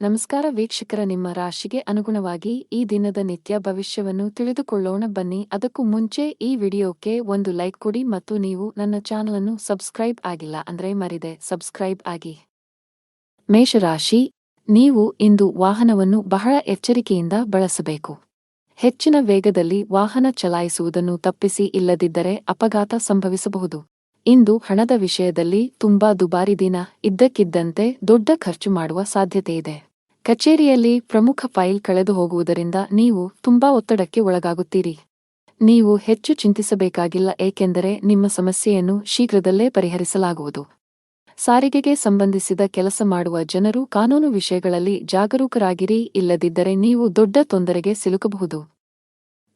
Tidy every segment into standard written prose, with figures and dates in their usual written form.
ನಮಸ್ಕಾರ ವೀಕ್ಷಕರ, ನಿಮ್ಮ ರಾಶಿಗೆ ಅನುಗುಣವಾಗಿ ಈ ದಿನದ ನಿತ್ಯ ಭವಿಷ್ಯವನ್ನು ತಿಳಿದುಕೊಳ್ಳೋಣ ಬನ್ನಿ. ಅದಕ್ಕೂ ಮುಂಚೆ ಈ ವಿಡಿಯೋಕ್ಕೆ ಒಂದು ಲೈಕ್ ಕೊಡಿ ಮತ್ತು ನೀವು ನನ್ನ ಚಾನಲ್ ಅನ್ನು ಸಬ್ಸ್ಕ್ರೈಬ್ ಆಗಿಲ್ಲ ಅಂದ್ರೆ ಮರಿದೆ ಸಬ್ಸ್ಕ್ರೈಬ್ ಆಗಿ. ಮೇಷರಾಶಿ, ನೀವು ಇಂದು ವಾಹನವನ್ನು ಬಹಳ ಎಚ್ಚರಿಕೆಯಿಂದ ಬಳಸಬೇಕು. ಹೆಚ್ಚಿನ ವೇಗದಲ್ಲಿ ವಾಹನ ಚಲಾಯಿಸುವುದನ್ನು ತಪ್ಪಿಸಿ, ಇಲ್ಲದಿದ್ದರೆ ಅಪಘಾತ ಸಂಭವಿಸಬಹುದು. ಇಂದು ಹಣದ ವಿಷಯದಲ್ಲಿ ತುಂಬಾ ದುಬಾರಿ ದಿನ. ಇದ್ದಕ್ಕಿದ್ದಂತೆ ದೊಡ್ಡ ಖರ್ಚು ಮಾಡುವ ಸಾಧ್ಯತೆಯಿದೆ. ಕಚೇರಿಯಲ್ಲಿ ಪ್ರಮುಖ ಫೈಲ್ ಕಳೆದು ಹೋಗುವುದರಿಂದ ನೀವು ತುಂಬಾ ಒತ್ತಡಕ್ಕೆ ಒಳಗಾಗುತ್ತೀರಿ. ನೀವು ಹೆಚ್ಚು ಚಿಂತಿಸಬೇಕಾಗಿಲ್ಲ, ಏಕೆಂದರೆ ನಿಮ್ಮ ಸಮಸ್ಯೆಯನ್ನು ಶೀಘ್ರದಲ್ಲೇ ಪರಿಹರಿಸಲಾಗುವುದು. ಸಾರಿಗೆಗೆ ಸಂಬಂಧಿಸಿದ ಕೆಲಸ ಮಾಡುವ ಜನರು ಕಾನೂನು ವಿಷಯಗಳಲ್ಲಿ ಜಾಗರೂಕರಾಗಿರಿ, ಇಲ್ಲದಿದ್ದರೆ ನೀವು ದೊಡ್ಡ ತೊಂದರೆಗೆ ಸಿಲುಕಬಹುದು.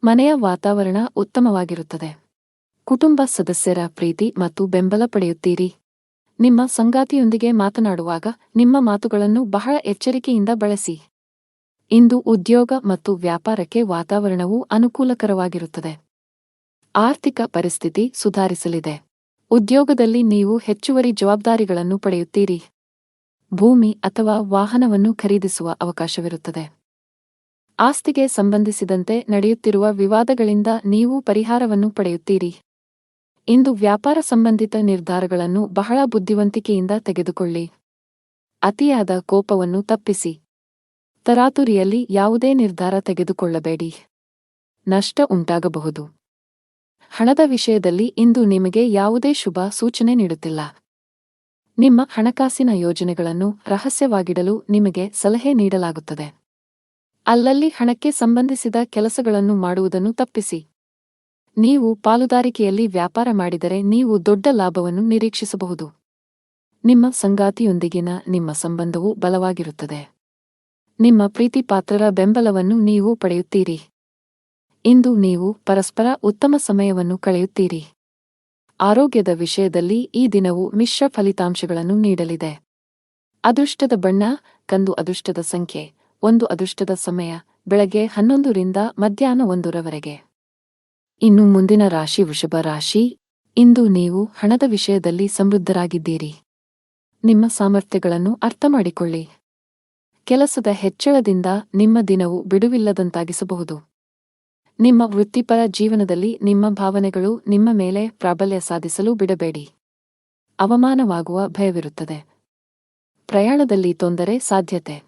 ಮನೆಯ ವಾತಾವರಣ ಉತ್ತಮವಾಗಿರುತ್ತದೆ. ಕುಟುಂಬ ಸದಸ್ಯರ ಪ್ರೀತಿ ಮತ್ತು ಬೆಂಬಲ ಪಡೆಯುತ್ತೀರಿ. ನಿಮ್ಮ ಸಂಗಾತಿಯೊಂದಿಗೆ ಮಾತನಾಡುವಾಗ ನಿಮ್ಮ ಮಾತುಗಳನ್ನು ಬಹಳ ಎಚ್ಚರಿಕೆಯಿಂದ ಬಳಸಿ. ಇಂದು ಉದ್ಯೋಗ ಮತ್ತು ವ್ಯಾಪಾರಕ್ಕೆ ವಾತಾವರಣವು ಅನುಕೂಲಕರವಾಗಿರುತ್ತದೆ. ಆರ್ಥಿಕ ಪರಿಸ್ಥಿತಿ ಸುಧಾರಿಸಲಿದೆ. ಉದ್ಯೋಗದಲ್ಲಿ ನೀವು ಹೆಚ್ಚುವರಿ ಜವಾಬ್ದಾರಿಗಳನ್ನು ಪಡೆಯುತ್ತೀರಿ. ಭೂಮಿ ಅಥವಾ ವಾಹನವನ್ನು ಖರೀದಿಸುವ ಅವಕಾಶವಿರುತ್ತದೆ. ಆಸ್ತಿಗೆ ಸಂಬಂಧಿಸಿದಂತೆ ನಡೆಯುತ್ತಿರುವ ವಿವಾದಗಳಿಂದ ನೀವು ಪರಿಹಾರವನ್ನು ಪಡೆಯುತ್ತೀರಿ. ಇಂದು ವ್ಯಾಪಾರ ಸಂಬಂಧಿತ ನಿರ್ಧಾರಗಳನ್ನು ಬಹಳ ಬುದ್ಧಿವಂತಿಕೆಯಿಂದ ತೆಗೆದುಕೊಳ್ಳಿ. ಅತಿಯಾದ ಕೋಪವನ್ನು ತಪ್ಪಿಸಿ. ತರಾತುರಿಯಲ್ಲಿ ಯಾವುದೇ ನಿರ್ಧಾರ ತೆಗೆದುಕೊಳ್ಳಬೇಡಿ. ನಷ್ಟ ಉಂಟಾಗಬಹುದು. ಹಣದ ವಿಷಯದಲ್ಲಿ ಇಂದು ನಿಮಗೆ ಯಾವುದೇ ಶುಭ ಸೂಚನೆ ನೀಡುತ್ತಿಲ್ಲ. ನಿಮ್ಮ ಹಣಕಾಸಿನ ಯೋಜನೆಗಳನ್ನು ರಹಸ್ಯವಾಗಿಡಲು ನಿಮಗೆ ಸಲಹೆ ನೀಡಲಾಗುತ್ತದೆ. ಅಲ್ಲಲ್ಲಿ ಹಣಕ್ಕೆ ಸಂಬಂಧಿಸಿದ ಕೆಲಸಗಳನ್ನು ಮಾಡುವುದನ್ನು ತಪ್ಪಿಸಿ. ನೀವು ಪಾಲುದಾರಿಕೆಯಲ್ಲಿ ವ್ಯಾಪಾರ ಮಾಡಿದರೆ ನೀವು ದೊಡ್ಡ ಲಾಭವನ್ನು ನಿರೀಕ್ಷಿಸಬಹುದು. ನಿಮ್ಮ ಸಂಗಾತಿಯೊಂದಿಗಿನ ನಿಮ್ಮ ಸಂಬಂಧವು ಬಲವಾಗಿರುತ್ತದೆ. ನಿಮ್ಮ ಪ್ರೀತಿಪಾತ್ರರ ಬೆಂಬಲವನ್ನು ನೀವು ಪಡೆಯುತ್ತೀರಿ. ಇಂದು ನೀವು ಪರಸ್ಪರ ಉತ್ತಮ ಸಮಯವನ್ನು ಕಳೆಯುತ್ತೀರಿ. ಆರೋಗ್ಯದ ವಿಷಯದಲ್ಲಿ ಈ ದಿನವು ಮಿಶ್ರ ಫಲಿತಾಂಶಗಳನ್ನು ನೀಡಲಿದೆ. ಅದೃಷ್ಟದ ಬಣ್ಣ ಕಂದು. ಅದೃಷ್ಟದ ಸಂಖ್ಯೆ 1. ಅದೃಷ್ಟದ ಸಮಯ ಬೆಳಗ್ಗೆ 11 ರಿಂದ ಮಧ್ಯಾಹ್ನ 1 ರವರೆಗೆ. ಇನ್ನು ಮುಂದಿನ ರಾಶಿ ವೃಷಭ ರಾಶಿ. ಇಂದು ನೀವು ಹಣದ ವಿಷಯದಲ್ಲಿ ಸಮೃದ್ಧರಾಗಿದ್ದೀರಿ. ನಿಮ್ಮ ಸಾಮರ್ಥ್ಯಗಳನ್ನು ಅರ್ಥಮಾಡಿಕೊಳ್ಳಿ. ಕೆಲಸದ ಹೆಚ್ಚಳದಿಂದ ನಿಮ್ಮ ದಿನವು ಬಿಡುವಿಲ್ಲದಂತಾಗಿಸಬಹುದು. ನಿಮ್ಮ ವೃತ್ತಿಪರ ಜೀವನದಲ್ಲಿ ನಿಮ್ಮ ಭಾವನೆಗಳು ನಿಮ್ಮ ಮೇಲೆ ಪ್ರಾಬಲ್ಯ ಸಾಧಿಸಲು ಬಿಡಬೇಡಿ. ಅವಮಾನವಾಗುವ ಭಯವಿರುತ್ತದೆ. ಪ್ರಯಾಣದಲ್ಲಿ ತೊಂದರೆ ಸಾಧ್ಯತೆ.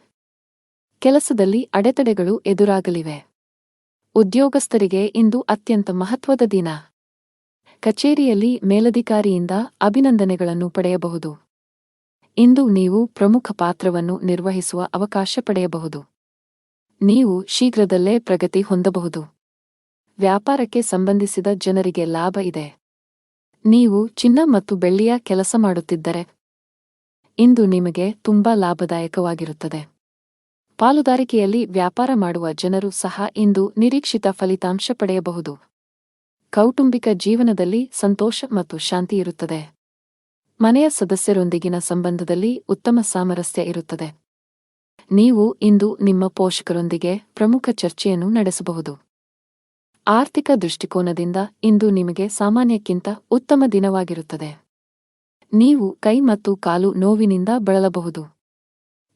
ಕೆಲಸದಲ್ಲಿ ಅಡೆತಡೆಗಳು ಎದುರಾಗಲಿವೆ. ಉದ್ಯೋಗಸ್ಥರಿಗೆ ಇಂದು ಅತ್ಯಂತ ಮಹತ್ವದ ದಿನ. ಕಚೇರಿಯಲ್ಲಿ ಮೇಲಧಿಕಾರಿಯಿಂದ ಅಭಿನಂದನೆಗಳನ್ನು ಪಡೆಯಬಹುದು. ಇಂದು ನೀವು ಪ್ರಮುಖ ಪಾತ್ರವನ್ನು ನಿರ್ವಹಿಸುವ ಅವಕಾಶ ಪಡೆಯಬಹುದು. ನೀವು ಶೀಘ್ರದಲ್ಲೇ ಪ್ರಗತಿ ಹೊಂದಬಹುದು. ವ್ಯಾಪಾರಕ್ಕೆ ಸಂಬಂಧಿಸಿದ ಜನರಿಗೆ ಲಾಭ ಇದೆ. ನೀವು ಚಿನ್ನ ಮತ್ತು ಬೆಳ್ಳಿಯ ಕೆಲಸ ಮಾಡುತ್ತಿದ್ದರೆ ಇಂದು ನಿಮಗೆ ತುಂಬಾ ಲಾಭದಾಯಕವಾಗಿರುತ್ತದೆ. ಪಾಲುದಾರಿಕೆಯಲ್ಲಿ ವ್ಯಾಪಾರ ಮಾಡುವ ಜನರು ಸಹ ಇಂದು ನಿರೀಕ್ಷಿತ ಫಲಿತಾಂಶ ಪಡೆಯಬಹುದು. ಕೌಟುಂಬಿಕ ಜೀವನದಲ್ಲಿ ಸಂತೋಷ ಮತ್ತು ಶಾಂತಿ ಇರುತ್ತದೆ. ಮನೆಯ ಸದಸ್ಯರೊಂದಿಗಿನ ಸಂಬಂಧದಲ್ಲಿ ಉತ್ತಮ ಸಾಮರಸ್ಯ ಇರುತ್ತದೆ. ನೀವು ಇಂದು ನಿಮ್ಮ ಪೋಷಕರೊಂದಿಗೆ ಪ್ರಮುಖ ಚರ್ಚೆಯನ್ನು ನಡೆಸಬಹುದು. ಆರ್ಥಿಕ ದೃಷ್ಟಿಕೋನದಿಂದ ಇಂದು ನಿಮಗೆ ಸಾಮಾನ್ಯಕ್ಕಿಂತ ಉತ್ತಮ ದಿನವಾಗಿರುತ್ತದೆ. ನೀವು ಕೈ ಮತ್ತು ಕಾಲು ನೋವಿನಿಂದ ಬಳಲಬಹುದು.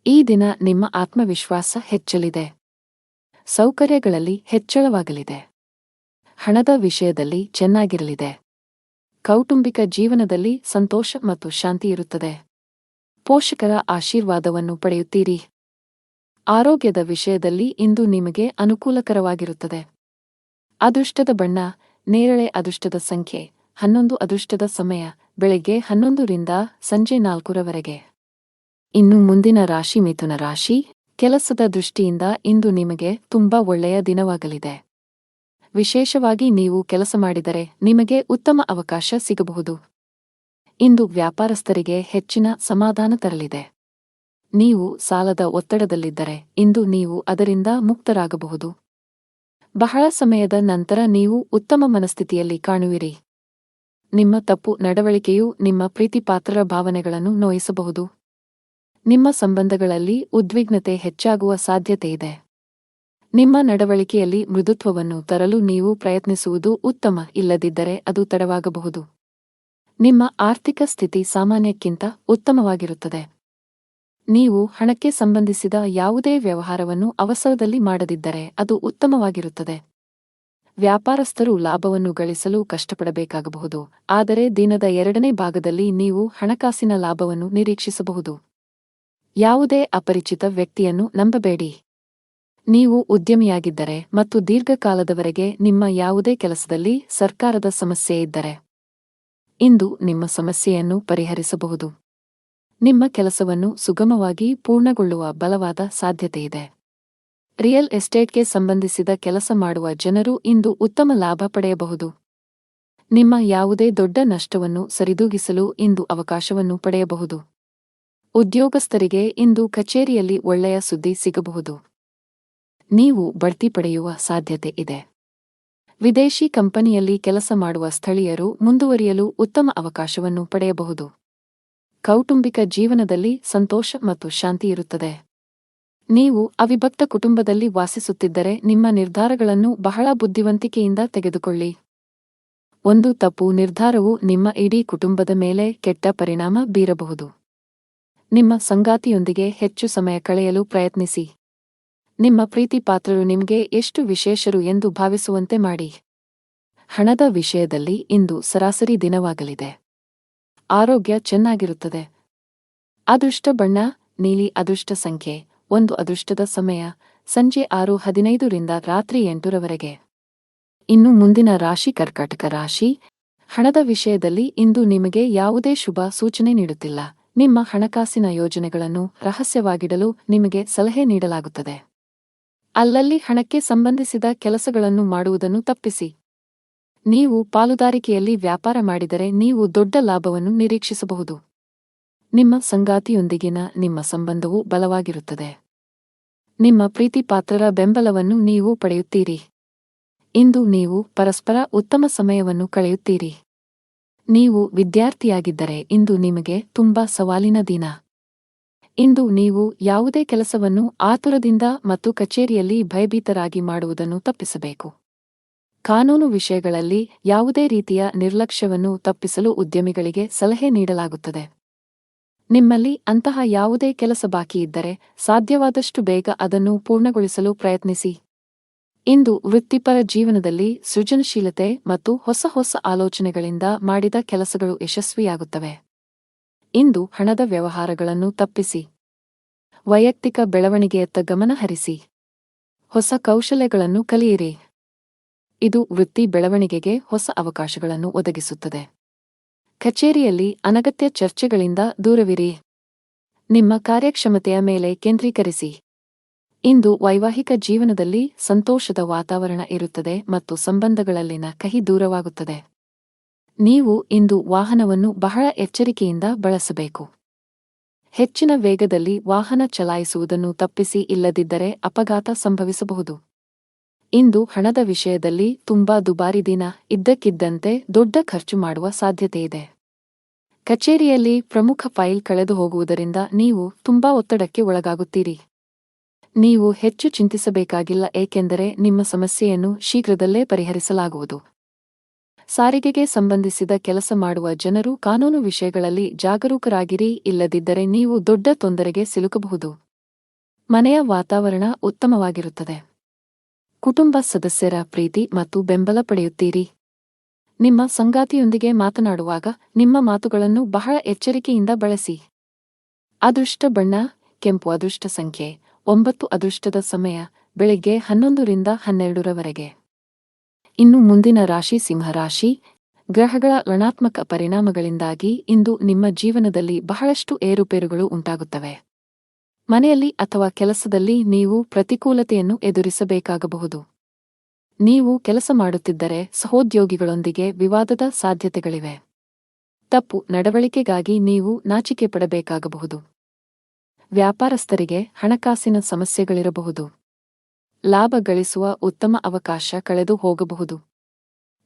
ಈ ದಿನ ನಿಮ್ಮ ಆತ್ಮವಿಶ್ವಾಸ ಹೆಚ್ಚಲಿದೆ. ಸೌಕರ್ಯಗಳಲ್ಲಿ ಹೆಚ್ಚಳವಾಗಲಿದೆ. ಹಣದ ವಿಷಯದಲ್ಲಿ ಚೆನ್ನಾಗಿರಲಿದೆ. ಕೌಟುಂಬಿಕ ಜೀವನದಲ್ಲಿ ಸಂತೋಷ ಮತ್ತು ಶಾಂತಿ ಇರುತ್ತದೆ. ಪೋಷಕರ ಆಶೀರ್ವಾದವನ್ನು ಪಡೆಯುತ್ತೀರಿ. ಆರೋಗ್ಯದ ವಿಷಯದಲ್ಲಿ ಇಂದು ನಿಮಗೆ ಅನುಕೂಲಕರವಾಗಿರುತ್ತದೆ. ಅದೃಷ್ಟದ ಬಣ್ಣ ನೇರಳೆ. ಅದೃಷ್ಟದ ಸಂಖ್ಯೆ 11. ಅದೃಷ್ಟದ ಸಮಯ ಬೆಳಗ್ಗೆ 11 ರಿಂದ ಸಂಜೆ 4 ರವರೆಗೆ. ಇನ್ನು ಮುಂದಿನ ರಾಶಿ ಮಿಥುನ ರಾಶಿ. ಕೆಲಸದ ದೃಷ್ಟಿಯಿಂದ ಇಂದು ನಿಮಗೆ ತುಂಬಾ ಒಳ್ಳೆಯ ದಿನವಾಗಲಿದೆ. ವಿಶೇಷವಾಗಿ ನೀವು ಕೆಲಸ ಮಾಡಿದರೆ ನಿಮಗೆ ಉತ್ತಮ ಅವಕಾಶ ಸಿಗಬಹುದು. ಇಂದು ವ್ಯಾಪಾರಸ್ಥರಿಗೆ ಹೆಚ್ಚಿನ ಸಮಾಧಾನ ತರಲಿದೆ. ನೀವು ಸಾಲದ ಒತ್ತಡದಲ್ಲಿದ್ದರೆ ಇಂದು ನೀವು ಅದರಿಂದ ಮುಕ್ತರಾಗಬಹುದು. ಬಹಳ ಸಮಯದ ನಂತರ ನೀವು ಉತ್ತಮ ಮನಸ್ಥಿತಿಯಲ್ಲಿ ಕಾಣುವಿರಿ. ನಿಮ್ಮ ತಪ್ಪು ನಡವಳಿಕೆಯು ನಿಮ್ಮ ಪ್ರೀತಿಪಾತ್ರರ ಭಾವನೆಗಳನ್ನು ನೋಯಿಸಬಹುದು. ನಿಮ್ಮ ಸಂಬಂಧಗಳಲ್ಲಿ ಉದ್ವಿಗ್ನತೆ ಹೆಚ್ಚಾಗುವ ಸಾಧ್ಯತೆಯಿದೆ. ನಿಮ್ಮ ನಡವಳಿಕೆಯಲ್ಲಿ ಮೃದುತ್ವವನ್ನು ತರಲು ನೀವು ಪ್ರಯತ್ನಿಸುವುದು ಉತ್ತಮ, ಇಲ್ಲದಿದ್ದರೆ ಅದು ತಡವಾಗಬಹುದು. ನಿಮ್ಮ ಆರ್ಥಿಕ ಸ್ಥಿತಿ ಸಾಮಾನ್ಯಕ್ಕಿಂತ ಉತ್ತಮವಾಗಿರುತ್ತದೆ. ನೀವು ಹಣಕ್ಕೆ ಸಂಬಂಧಿಸಿದ ಯಾವುದೇ ವ್ಯವಹಾರವನ್ನು ಅವಸರದಲ್ಲಿ ಮಾಡದಿದ್ದರೆ ಅದು ಉತ್ತಮವಾಗಿರುತ್ತದೆ. ವ್ಯಾಪಾರಸ್ಥರು ಲಾಭವನ್ನು ಗಳಿಸಲು ಕಷ್ಟಪಡಬೇಕಾಗಬಹುದು, ಆದರೆ ದಿನದ 2ನೇ ಭಾಗದಲ್ಲಿ ನೀವು ಹಣಕಾಸಿನ ಲಾಭವನ್ನು ನಿರೀಕ್ಷಿಸಬಹುದು. ಯಾವುದೇ ಅಪರಿಚಿತ ವ್ಯಕ್ತಿಯನ್ನು ನಂಬಬೇಡಿ. ನೀವು ಉದ್ಯಮಿಯಾಗಿದ್ದರೆ ಮತ್ತು ದೀರ್ಘಕಾಲದವರೆಗೆ ನಿಮ್ಮ ಯಾವುದೇ ಕೆಲಸದಲ್ಲಿ ಸರ್ಕಾರದ ಸಮಸ್ಯೆ ಇದ್ದರೆ, ಇಂದು ನಿಮ್ಮ ಸಮಸ್ಯೆಯನ್ನು ಪರಿಹರಿಸಬಹುದು. ನಿಮ್ಮ ಕೆಲಸವನ್ನು ಸುಗಮವಾಗಿ ಪೂರ್ಣಗೊಳ್ಳುವ ಬಲವಾದ ಸಾಧ್ಯತೆಯಿದೆ. ರಿಯಲ್ ಎಸ್ಟೇಟ್ಗೆ ಸಂಬಂಧಿಸಿದ ಕೆಲಸ ಮಾಡುವ ಜನರು ಇಂದು ಉತ್ತಮ ಲಾಭ ಪಡೆಯಬಹುದು. ನಿಮ್ಮ ಯಾವುದೇ ದೊಡ್ಡ ನಷ್ಟವನ್ನು ಸರಿದೂಗಿಸಲು ಇಂದು ಅವಕಾಶವನ್ನು ಪಡೆಯಬಹುದು. ಉದ್ಯೋಗಸ್ಥರಿಗೆ ಇಂದು ಕಚೇರಿಯಲ್ಲಿ ಒಳ್ಳೆಯ ಸುದ್ದಿ ಸಿಗಬಹುದು. ನೀವು ಬಡ್ತಿ ಪಡೆಯುವ ಸಾಧ್ಯತೆ ಇದೆ. ವಿದೇಶಿ ಕಂಪನಿಯಲ್ಲಿ ಕೆಲಸ ಮಾಡುವ ಸ್ಥಳೀಯರು ಮುಂದುವರಿಯಲು ಉತ್ತಮ ಅವಕಾಶವನ್ನು ಪಡೆಯಬಹುದು. ಕೌಟುಂಬಿಕ ಜೀವನದಲ್ಲಿ ಸಂತೋಷ ಮತ್ತು ಶಾಂತಿ ಇರುತ್ತದೆ. ನೀವು ಅವಿಭಕ್ತ ಕುಟುಂಬದಲ್ಲಿ ವಾಸಿಸುತ್ತಿದ್ದರೆ ನಿಮ್ಮ ನಿರ್ಧಾರಗಳನ್ನು ಬಹಳ ಬುದ್ಧಿವಂತಿಕೆಯಿಂದ ತೆಗೆದುಕೊಳ್ಳಿ. ಒಂದು ತಪ್ಪು ನಿರ್ಧಾರವು ನಿಮ್ಮ ಇಡೀ ಕುಟುಂಬದ ಮೇಲೆ ಕೆಟ್ಟ ಪರಿಣಾಮ ಬೀರಬಹುದು. ನಿಮ್ಮ ಸಂಗಾತಿಯೊಂದಿಗೆ ಹೆಚ್ಚು ಸಮಯ ಕಳೆಯಲು ಪ್ರಯತ್ನಿಸಿ. ನಿಮ್ಮ ಪ್ರೀತಿ ಪಾತ್ರರು ನಿಮಗೆ ಎಷ್ಟು ವಿಶೇಷರು ಎಂದು ಭಾವಿಸುವಂತೆ ಮಾಡಿ. ಹಣದ ವಿಷಯದಲ್ಲಿ ಇಂದು ಸರಾಸರಿ ದಿನವಾಗಲಿದೆ. ಆರೋಗ್ಯ ಚೆನ್ನಾಗಿರುತ್ತದೆ. ಅದೃಷ್ಟ ಬಣ್ಣ ನೀಲಿ. ಅದೃಷ್ಟ ಸಂಖ್ಯೆ 1. ಅದೃಷ್ಟದ ಸಮಯ ಸಂಜೆ 6:15 ರಿಂದ ರಾತ್ರಿ 8ರವರೆಗೆ. ಇನ್ನು ಮುಂದಿನ ರಾಶಿ ಕರ್ಕಾಟಕ ರಾಶಿ. ಹಣದ ವಿಷಯದಲ್ಲಿ ಇಂದು ನಿಮಗೆ ಯಾವುದೇ ಶುಭ ಸೂಚನೆ ನೀಡುತ್ತಿಲ್ಲ. ನಿಮ್ಮ ಹಣಕಾಸಿನ ಯೋಜನೆಗಳನ್ನು ರಹಸ್ಯವಾಗಿಡಲು ನಿಮಗೆ ಸಲಹೆ ನೀಡಲಾಗುತ್ತದೆ. ಅಲ್ಲಲ್ಲಿ ಹಣಕ್ಕೆ ಸಂಬಂಧಿಸಿದ ಕೆಲಸಗಳನ್ನು ಮಾಡುವುದನ್ನು ತಪ್ಪಿಸಿ. ನೀವು ಪಾಲುದಾರಿಕೆಯಲ್ಲಿ ವ್ಯಾಪಾರ ಮಾಡಿದರೆ ನೀವು ದೊಡ್ಡ ಲಾಭವನ್ನು ನಿರೀಕ್ಷಿಸಬಹುದು. ನಿಮ್ಮ ಸಂಗಾತಿಯೊಂದಿಗಿನ ನಿಮ್ಮ ಸಂಬಂಧವು ಬಲವಾಗಿರುತ್ತದೆ. ನಿಮ್ಮ ಪ್ರೀತಿಪಾತ್ರರ ಬೆಂಬಲವನ್ನು ನೀವು ಪಡೆಯುತ್ತೀರಿ. ಇಂದು ನೀವು ಪರಸ್ಪರ ಉತ್ತಮ ಸಮಯವನ್ನು ಕಳೆಯುತ್ತೀರಿ. ನೀವು ವಿದ್ಯಾರ್ಥಿಯಾಗಿದ್ದರೆ ಇಂದು ನಿಮಗೆ ತುಂಬಾ ಸವಾಲಿನ ದಿನ. ಇಂದು ನೀವು ಯಾವುದೇ ಕೆಲಸವನ್ನು ಆತುರದಿಂದ ಮತ್ತು ಕಚೇರಿಯಲ್ಲಿ ಭಯಭೀತರಾಗಿ ಮಾಡುವುದನ್ನು ತಪ್ಪಿಸಬೇಕು. ಕಾನೂನು ವಿಷಯಗಳಲ್ಲಿ ಯಾವುದೇ ರೀತಿಯ ನಿರ್ಲಕ್ಷ್ಯವನ್ನು ತಪ್ಪಿಸಲು ಉದ್ಯಮಿಗಳಿಗೆ ಸಲಹೆ ನೀಡಲಾಗುತ್ತದೆ. ನಿಮ್ಮಲ್ಲಿ ಅಂತಹ ಯಾವುದೇ ಕೆಲಸ ಬಾಕಿಯಿದ್ದರೆ ಸಾಧ್ಯವಾದಷ್ಟು ಬೇಗ ಅದನ್ನು ಪೂರ್ಣಗೊಳಿಸಲು ಪ್ರಯತ್ನಿಸಿ. ಇಂದು ವೃತ್ತಿಪರ ಜೀವನದಲ್ಲಿ ಸೃಜನಶೀಲತೆ ಮತ್ತು ಹೊಸ ಹೊಸ ಆಲೋಚನೆಗಳಿಂದ ಮಾಡಿದ ಕೆಲಸಗಳು ಯಶಸ್ವಿಯಾಗುತ್ತವೆ. ಇಂದು ಹಣದ ವ್ಯವಹಾರಗಳನ್ನು ತಪ್ಪಿಸಿ. ವೈಯಕ್ತಿಕ ಬೆಳವಣಿಗೆಯತ್ತ ಗಮನ ಹರಿಸಿ. ಹೊಸ ಕೌಶಲ್ಯಗಳನ್ನು ಕಲಿಯಿರಿ. ಇದು ವೃತ್ತಿ ಬೆಳವಣಿಗೆಗೆ ಹೊಸ ಅವಕಾಶಗಳನ್ನು ಒದಗಿಸುತ್ತದೆ. ಕಚೇರಿಯಲ್ಲಿ ಅನಗತ್ಯ ಚರ್ಚೆಗಳಿಂದ ದೂರವಿರಿ. ನಿಮ್ಮ ಕಾರ್ಯಕ್ಷಮತೆಯ ಮೇಲೆ ಕೇಂದ್ರೀಕರಿಸಿ. ಇಂದು ವೈವಾಹಿಕ ಜೀವನದಲ್ಲಿ ಸಂತೋಷದ ವಾತಾವರಣ ಇರುತ್ತದೆ ಮತ್ತು ಸಂಬಂಧಗಳಲ್ಲಿನ ಕಹಿ ದೂರವಾಗುತ್ತದೆ. ನೀವು ಇಂದು ವಾಹನವನ್ನು ಬಹಳ ಎಚ್ಚರಿಕೆಯಿಂದ ಬಳಸಬೇಕು. ಹೆಚ್ಚಿನ ವೇಗದಲ್ಲಿ ವಾಹನ ಚಲಾಯಿಸುವುದನ್ನು ತಪ್ಪಿಸಿ, ಇಲ್ಲದಿದ್ದರೆ ಅಪಘಾತ ಸಂಭವಿಸಬಹುದು. ಇಂದು ಹಣದ ವಿಷಯದಲ್ಲಿ ತುಂಬಾ ದುಬಾರಿ ದಿನ. ಇದ್ದಕ್ಕಿದ್ದಂತೆ ದೊಡ್ಡ ಖರ್ಚು ಮಾಡುವ ಸಾಧ್ಯತೆಯಿದೆ. ಕಚೇರಿಯಲ್ಲಿ ಪ್ರಮುಖ ಫೈಲ್ ಕಳೆದು ಹೋಗುವುದರಿಂದ ನೀವು ತುಂಬಾ ಒತ್ತಡಕ್ಕೆ ಒಳಗಾಗುತ್ತೀರಿ. ನೀವು ಹೆಚ್ಚು ಚಿಂತಿಸಬೇಕಾಗಿಲ್ಲ, ಏಕೆಂದರೆ ನಿಮ್ಮ ಸಮಸ್ಯೆಯನ್ನು ಶೀಘ್ರದಲ್ಲೇ ಪರಿಹರಿಸಲಾಗುವುದು. ಸಾರಿಗೆಗೆ ಸಂಬಂಧಿಸಿದ ಕೆಲಸ ಮಾಡುವ ಜನರು ಕಾನೂನು ವಿಷಯಗಳಲ್ಲಿ ಜಾಗರೂಕರಾಗಿರಿ, ಇಲ್ಲದಿದ್ದರೆ ನೀವು ದೊಡ್ಡ ತೊಂದರೆಗೆ ಸಿಲುಕಬಹುದು. ಮನೆಯ ವಾತಾವರಣ ಉತ್ತಮವಾಗಿರುತ್ತದೆ. ಕುಟುಂಬ ಸದಸ್ಯರ ಪ್ರೀತಿ ಮತ್ತು ಬೆಂಬಲ ಪಡೆಯುತ್ತೀರಿ. ನಿಮ್ಮ ಸಂಗಾತಿಯೊಂದಿಗೆ ಮಾತನಾಡುವಾಗ ನಿಮ್ಮ ಮಾತುಗಳನ್ನು ಬಹಳ ಎಚ್ಚರಿಕೆಯಿಂದ ಬಳಸಿ. ಅದೃಷ್ಟ ಬಣ್ಣ ಕೆಂಪು. ಅದೃಷ್ಟ ಸಂಖ್ಯೆ 9. ಅದೃಷ್ಟದ ಸಮಯ ಬೆಳಗ್ಗೆ 11 ರಿಂದ 12ರವರೆಗೆ. ಇನ್ನು ಮುಂದಿನ ರಾಶಿ ಸಿಂಹರಾಶಿ. ಗ್ರಹಗಳ ಋಣಾತ್ಮಕ ಪರಿಣಾಮಗಳಿಂದಾಗಿ ಇಂದು ನಿಮ್ಮ ಜೀವನದಲ್ಲಿ ಬಹಳಷ್ಟು ಏರುಪೇರುಗಳು ಉಂಟಾಗುತ್ತವೆ. ಮನೆಯಲ್ಲಿ ಅಥವಾ ಕೆಲಸದಲ್ಲಿ ನೀವು ಪ್ರತಿಕೂಲತೆಯನ್ನು ಎದುರಿಸಬೇಕಾಗಬಹುದು. ನೀವು ಕೆಲಸ ಮಾಡುತ್ತಿದ್ದರೆ ಸಹೋದ್ಯೋಗಿಗಳೊಂದಿಗೆ ವಿವಾದದ ಸಾಧ್ಯತೆಗಳಿವೆ. ತಪ್ಪು ನಡವಳಿಕೆಗಾಗಿ ನೀವು ನಾಚಿಕೆ ಪಡಬೇಕಾಗಬಹುದು. ವ್ಯಾಪಾರಸ್ಥರಿಗೆ ಹಣಕಾಸಿನ ಸಮಸ್ಯೆಗಳಿರಬಹುದು. ಲಾಭ ಗಳಿಸುವ ಉತ್ತಮ ಅವಕಾಶ ಕಳೆದು ಹೋಗಬಹುದು.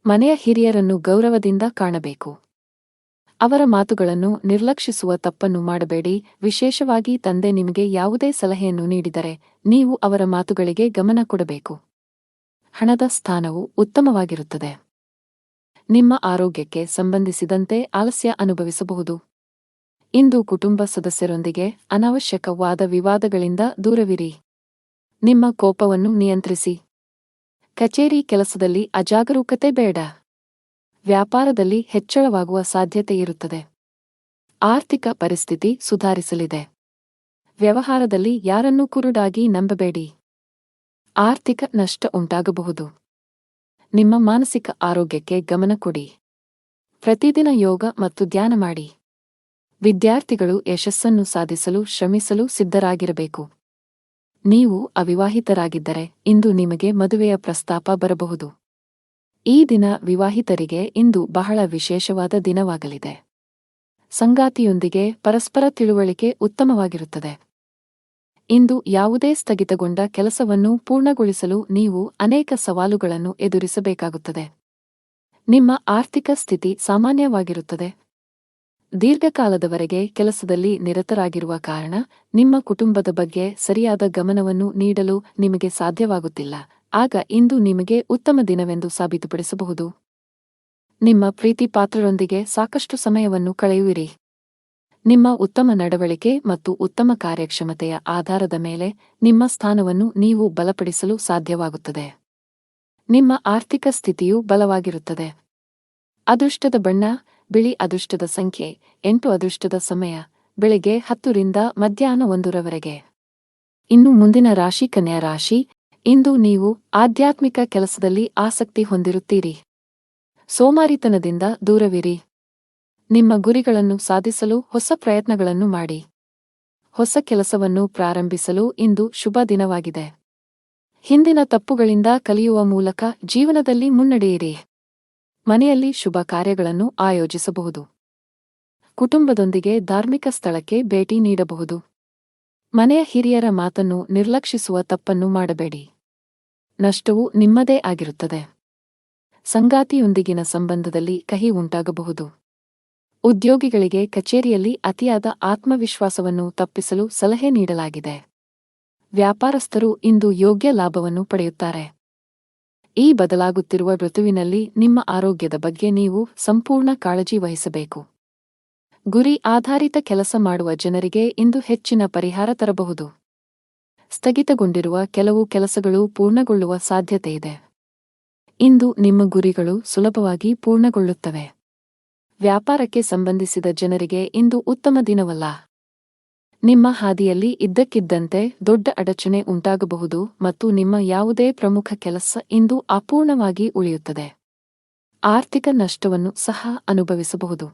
ಮನೆಯ ಹಿರಿಯರನ್ನು ಗೌರವದಿಂದ ಕಾಣಬೇಕು. ಅವರ ಮಾತುಗಳನ್ನು ನಿರ್ಲಕ್ಷಿಸುವ ತಪ್ಪನ್ನು ಮಾಡಬೇಡಿ. ವಿಶೇಷವಾಗಿ ತಂದೆ ನಿಮಗೆ ಯಾವುದೇ ಸಲಹೆಯನ್ನು ನೀಡಿದರೆ ನೀವು ಅವರ ಮಾತುಗಳಿಗೆ ಗಮನ ಕೊಡಬೇಕು. ಹಣದ ಸ್ಥಾನವು ಉತ್ತಮವಾಗಿರುತ್ತದೆ. ನಿಮ್ಮ ಆರೋಗ್ಯಕ್ಕೆ ಸಂಬಂಧಿಸಿದಂತೆ ಆಲಸ್ಯ ಅನುಭವಿಸಬಹುದು. ಇಂದು ಕುಟುಂಬ ಸದಸ್ಯರೊಂದಿಗೆ ಅನಾವಶ್ಯಕ ವಾದ ವಿವಾದಗಳಿಂದ ದೂರವಿರಿ. ನಿಮ್ಮ ಕೋಪವನ್ನು ನಿಯಂತ್ರಿಸಿ. ಕಚೇರಿ ಕೆಲಸದಲ್ಲಿ ಅಜಾಗರೂಕತೆ ಬೇಡ. ವ್ಯಾಪಾರದಲ್ಲಿ ಹೆಚ್ಚಳವಾಗುವ ಸಾಧ್ಯತೆಯಿರುತ್ತದೆ. ಆರ್ಥಿಕ ಪರಿಸ್ಥಿತಿ ಸುಧಾರಿಸಲಿದೆ. ವ್ಯವಹಾರದಲ್ಲಿ ಯಾರನ್ನೂ ಕುರುಡಾಗಿ ನಂಬಬೇಡಿ. ಆರ್ಥಿಕ ನಷ್ಟ ಉಂಟಾಗಬಹುದು. ನಿಮ್ಮ ಮಾನಸಿಕ ಆರೋಗ್ಯಕ್ಕೆ ಗಮನ ಕೊಡಿ. ಪ್ರತಿದಿನ ಯೋಗ ಮತ್ತು ಧ್ಯಾನ ಮಾಡಿ. ವಿದ್ಯಾರ್ಥಿಗಳು ಯಶಸ್ಸನ್ನು ಸಾಧಿಸಲು ಶ್ರಮಿಸಲು ಸಿದ್ಧರಾಗಿರಬೇಕು. ನೀವು ಅವಿವಾಹಿತರಾಗಿದ್ದರೆ ಇಂದು ನಿಮಗೆ ಮದುವೆಯ ಪ್ರಸ್ತಾಪ ಬರಬಹುದು. ಈ ದಿನ ವಿವಾಹಿತರಿಗೆ ಇಂದು ಬಹಳ ವಿಶೇಷವಾದ ದಿನವಾಗಲಿದೆ. ಸಂಗಾತಿಯೊಂದಿಗೆ ಪರಸ್ಪರ ತಿಳುವಳಿಕೆ ಉತ್ತಮವಾಗಿರುತ್ತದೆ. ಇಂದು ಯಾವುದೇ ಸ್ಥಗಿತಗೊಂಡ ಕೆಲಸವನ್ನು ಪೂರ್ಣಗೊಳಿಸಲು ನೀವು ಅನೇಕ ಸವಾಲುಗಳನ್ನು ಎದುರಿಸಬೇಕಾಗುತ್ತದೆ. ನಿಮ್ಮ ಆರ್ಥಿಕ ಸ್ಥಿತಿ ಸಾಮಾನ್ಯವಾಗಿರುತ್ತದೆ. ದೀರ್ಘಕಾಲದವರೆಗೆ ಕೆಲಸದಲ್ಲಿ ನಿರತರಾಗಿರುವ ಕಾರಣ ನಿಮ್ಮ ಕುಟುಂಬದ ಬಗ್ಗೆ ಸರಿಯಾದ ಗಮನವನ್ನು ನೀಡಲು ನಿಮಗೆ ಸಾಧ್ಯವಾಗುತ್ತಿಲ್ಲ. ಆಗ ಇಂದು ನಿಮಗೆ ಉತ್ತಮ ದಿನವೆಂದು ಸಾಬೀತುಪಡಿಸಬಹುದು. ನಿಮ್ಮ ಪ್ರೀತಿಪಾತ್ರರೊಂದಿಗೆ ಸಾಕಷ್ಟು ಸಮಯವನ್ನು ಕಳೆಯುವಿರಿ. ನಿಮ್ಮ ಉತ್ತಮ ನಡವಳಿಕೆ ಮತ್ತು ಉತ್ತಮ ಕಾರ್ಯಕ್ಷಮತೆಯ ಆಧಾರದ ಮೇಲೆ ನಿಮ್ಮ ಸ್ಥಾನವನ್ನು ನೀವು ಬಲಪಡಿಸಲು ಸಾಧ್ಯವಾಗುತ್ತದೆ. ನಿಮ್ಮ ಆರ್ಥಿಕ ಸ್ಥಿತಿಯು ಬಲವಾಗಿರುತ್ತದೆ. ಅದೃಷ್ಟದ ಬಣ್ಣ ಬಿಳಿ. ಅದೃಷ್ಟದ ಸಂಖ್ಯೆ 8. ಅದೃಷ್ಟದ ಸಮಯ ಬೆಳಿಗ್ಗೆ 10 ರಿಂದ ಮಧ್ಯಾಹ್ನ 1 ರವರೆಗೆ. ಇನ್ನು ಮುಂದಿನ ರಾಶಿ ಕನ್ಯಾ ರಾಶಿ. ಇಂದು ನೀವು ಆಧ್ಯಾತ್ಮಿಕ ಕೆಲಸದಲ್ಲಿ ಆಸಕ್ತಿ ಹೊಂದಿರುತ್ತೀರಿ. ಸೋಮಾರಿತನದಿಂದ ದೂರವಿರಿ. ನಿಮ್ಮ ಗುರಿಗಳನ್ನು ಸಾಧಿಸಲು ಹೊಸ ಪ್ರಯತ್ನಗಳನ್ನು ಮಾಡಿ. ಹೊಸ ಕೆಲಸವನ್ನು ಪ್ರಾರಂಭಿಸಲು ಇಂದು ಶುಭ ದಿನವಾಗಿದೆ. ಹಿಂದಿನ ತಪ್ಪುಗಳಿಂದ ಕಲಿಯುವ ಮೂಲಕ ಜೀವನದಲ್ಲಿ ಮುನ್ನಡೆಯಿರಿ. ಮನೆಯಲ್ಲಿ ಶುಭ ಕಾರ್ಯಗಳನ್ನು ಆಯೋಜಿಸಬಹುದು. ಕುಟುಂಬದೊಂದಿಗೆ ಧಾರ್ಮಿಕ ಸ್ಥಳಕ್ಕೆ ಭೇಟಿ ನೀಡಬಹುದು. ಮನೆಯ ಹಿರಿಯರ ಮಾತನ್ನು ನಿರ್ಲಕ್ಷಿಸುವ ತಪ್ಪನ್ನು ಮಾಡಬೇಡಿ. ನಷ್ಟವು ನಿಮ್ಮದೇ ಆಗಿರುತ್ತದೆ. ಸಂಗಾತಿಯೊಂದಿಗಿನ ಸಂಬಂಧದಲ್ಲಿ ಕಹಿ ಉಂಟಾಗಬಹುದು. ಉದ್ಯೋಗಿಗಳಿಗೆ ಕಚೇರಿಯಲ್ಲಿ ಅತಿಯಾದ ಆತ್ಮವಿಶ್ವಾಸವನ್ನು ತಪ್ಪಿಸಲು ಸಲಹೆ ನೀಡಲಾಗಿದೆ. ವ್ಯಾಪಾರಸ್ಥರು ಇಂದು ಯೋಗ್ಯ ಲಾಭವನ್ನು ಪಡೆಯುತ್ತಾರೆ. ಈ ಬದಲಾಗುತ್ತಿರುವ ಋತುವಿನಲ್ಲಿ ನಿಮ್ಮ ಆರೋಗ್ಯದ ಬಗ್ಗೆ ನೀವು ಸಂಪೂರ್ಣ ಕಾಳಜಿ ವಹಿಸಬೇಕು. ಗುರಿ ಆಧಾರಿತ ಕೆಲಸ ಮಾಡುವ ಜನರಿಗೆ ಇಂದು ಹೆಚ್ಚಿನ ಪರಿಹಾರ ತರಬಹುದು. ಸ್ಥಗಿತಗೊಂಡಿರುವ ಕೆಲವು ಕೆಲಸಗಳು ಪೂರ್ಣಗೊಳ್ಳುವ ಸಾಧ್ಯತೆಯಿದೆ. ಇಂದು ನಿಮ್ಮ ಗುರಿಗಳು ಸುಲಭವಾಗಿ ಪೂರ್ಣಗೊಳ್ಳುತ್ತವೆ. ವ್ಯಾಪಾರಕ್ಕೆ ಸಂಬಂಧಿಸಿದ ಜನರಿಗೆ ಇಂದು ಉತ್ತಮ ದಿನವಲ್ಲ. ನಿಮ್ಮ ಹಾದಿಯಲ್ಲಿ ಇದ್ದಕ್ಕಿದ್ದಂತೆ ದೊಡ್ಡ ಅಡಚಣೆ ಉಂಟಾಗಬಹುದು ಮತ್ತು ನಿಮ್ಮ ಯಾವುದೇ ಪ್ರಮುಖ ಕೆಲಸ ಇಂದು ಅಪೂರ್ಣವಾಗಿ ಉಳಿಯುತ್ತದೆ. ಆರ್ಥಿಕ ನಷ್ಟವನ್ನು ಸಹ ಅನುಭವಿಸಬಹುದು.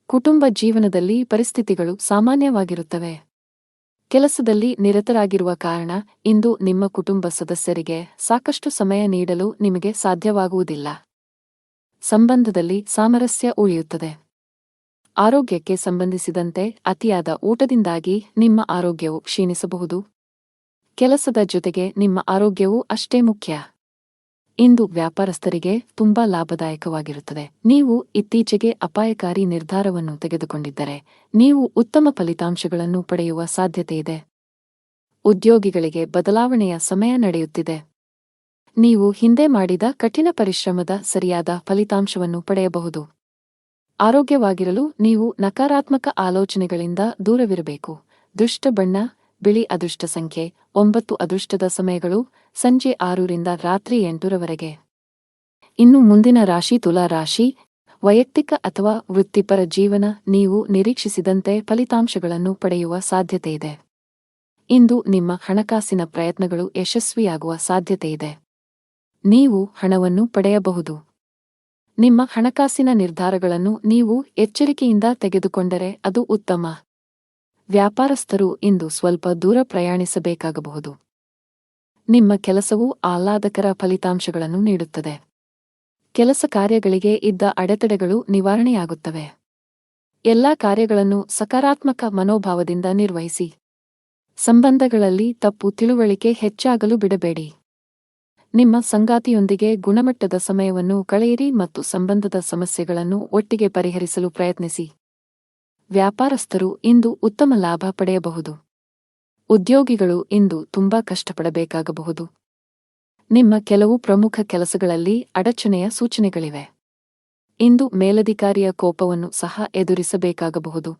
ಕುಟುಂಬ ಜೀವನದಲ್ಲಿ ಪರಿಸ್ಥಿತಿಗಳು ಸಾಮಾನ್ಯವಾಗಿರುತ್ತವೆ. ಕೆಲಸದಲ್ಲಿ ನಿರತರಾಗಿರುವ ಕಾರಣ ಇಂದು ನಿಮ್ಮ ಕುಟುಂಬ ಸದಸ್ಯರಿಗೆ ಸಾಕಷ್ಟು ಸಮಯ ನೀಡಲು ನಿಮಗೆ ಸಾಧ್ಯವಾಗುವುದಿಲ್ಲ. ಸಂಬಂಧದಲ್ಲಿ ಸಾಮರಸ್ಯ ಉಳಿಯುತ್ತದೆ. ಆರೋಗ್ಯಕ್ಕೆ ಸಂಬಂಧಿಸಿದಂತೆ ಅತಿಯಾದ ಊಟದಿಂದಾಗಿ ನಿಮ್ಮ ಆರೋಗ್ಯವು ಕ್ಷೀಣಿಸಬಹುದು. ಕೆಲಸದ ಜೊತೆಗೆ ನಿಮ್ಮ ಆರೋಗ್ಯವೂ ಅಷ್ಟೇ ಮುಖ್ಯ. ಇಂದು ವ್ಯಾಪಾರಸ್ಥರಿಗೆ ತುಂಬಾ ಲಾಭದಾಯಕವಾಗಿರುತ್ತದೆ. ನೀವು ಇತ್ತೀಚೆಗೆ ಅಪಾಯಕಾರಿ ನಿರ್ಧಾರವನ್ನು ತೆಗೆದುಕೊಂಡಿದ್ದರೆ ನೀವು ಉತ್ತಮ ಫಲಿತಾಂಶಗಳನ್ನು ಪಡೆಯುವ ಸಾಧ್ಯತೆಯಿದೆ. ಉದ್ಯೋಗಿಗಳಿಗೆ ಬದಲಾವಣೆಯ ಸಮಯ ನಡೆಯುತ್ತಿದೆ. ನೀವು ಹಿಂದೆ ಮಾಡಿದ ಕಠಿಣ ಪರಿಶ್ರಮದ ಸರಿಯಾದ ಫಲಿತಾಂಶವನ್ನು ಪಡೆಯಬಹುದು. ಆರೋಗ್ಯವಾಗಿರಲು ನೀವು ನಕಾರಾತ್ಮಕ ಆಲೋಚನೆಗಳಿಂದ ದೂರವಿರಬೇಕು. ದುಷ್ಟ ಬಣ್ಣ ಬಿಳಿ. ಅದೃಷ್ಟ ಸಂಖ್ಯೆ 9. ಅದೃಷ್ಟದ ಸಮಯಗಳು ಸಂಜೆ 6 ರಿಂದ ರಾತ್ರಿ 8 ರವರೆಗೆ. ಇನ್ನು ಮುಂದಿನ ರಾಶಿ ತುಲಾ ರಾಶಿ. ವೈಯಕ್ತಿಕ ಅಥವಾ ವೃತ್ತಿಪರ ಜೀವನ. ನೀವು ನಿರೀಕ್ಷಿಸಿದಂತೆ ಫಲಿತಾಂಶಗಳನ್ನು ಪಡೆಯುವ ಸಾಧ್ಯತೆಯಿದೆ. ಇಂದು ನಿಮ್ಮ ಹಣಕಾಸಿನ ಪ್ರಯತ್ನಗಳು ಯಶಸ್ವಿಯಾಗುವ ಸಾಧ್ಯತೆಯಿದೆ. ನೀವು ಹಣವನ್ನು ಪಡೆಯಬಹುದು. ನಿಮ್ಮ ಹಣಕಾಸಿನ ನಿರ್ಧಾರಗಳನ್ನು ನೀವು ಎಚ್ಚರಿಕೆಯಿಂದ ತೆಗೆದುಕೊಂಡರೆ ಅದು ಉತ್ತಮ. ವ್ಯಾಪಾರಸ್ಥರು ಇಂದು ಸ್ವಲ್ಪ ದೂರ ಪ್ರಯಾಣಿಸಬೇಕಾಗಬಹುದು. ನಿಮ್ಮ ಕೆಲಸವು ಆಹ್ಲಾದಕರ ಫಲಿತಾಂಶಗಳನ್ನು ನೀಡುತ್ತದೆ. ಕೆಲಸ ಕಾರ್ಯಗಳಿಗೆ ಇದ್ದ ಅಡೆತಡೆಗಳು ನಿವಾರಣೆಯಾಗುತ್ತವೆ. ಎಲ್ಲಾ ಕಾರ್ಯಗಳನ್ನು ಸಕಾರಾತ್ಮಕ ಮನೋಭಾವದಿಂದ ನಿರ್ವಹಿಸಿ. ಸಂಬಂಧಗಳಲ್ಲಿ ತಪ್ಪು ತಿಳುವಳಿಕೆ ಹೆಚ್ಚಾಗಲು ಬಿಡಬೇಡಿ. ನಿಮ್ಮ ಸಂಗಾತಿಯೊಂದಿಗೆ ಗುಣಮಟ್ಟದ ಸಮಯವನ್ನು ಕಳೆಯಿರಿ ಮತ್ತು ಸಂಬಂಧದ ಸಮಸ್ಯೆಗಳನ್ನು ಒಟ್ಟಿಗೆ ಪರಿಹರಿಸಲು ಪ್ರಯತ್ನಿಸಿ. ವ್ಯಾಪಾರಸ್ಥರು ಇಂದು ಉತ್ತಮ ಲಾಭ ಪಡೆಯಬಹುದು. ಉದ್ಯೋಗಿಗಳು ಇಂದು ತುಂಬಾ ಕಷ್ಟಪಡಬೇಕಾಗಬಹುದು. ನಿಮ್ಮ ಕೆಲವು ಪ್ರಮುಖ ಕೆಲಸಗಳಲ್ಲಿ ಅಡಚಣೆಯ ಸೂಚನೆಗಳಿವೆ. ಇಂದು ಮೇಲಧಿಕಾರಿಯ ಕೋಪವನ್ನು ಸಹ ಎದುರಿಸಬೇಕಾಗಬಹುದು.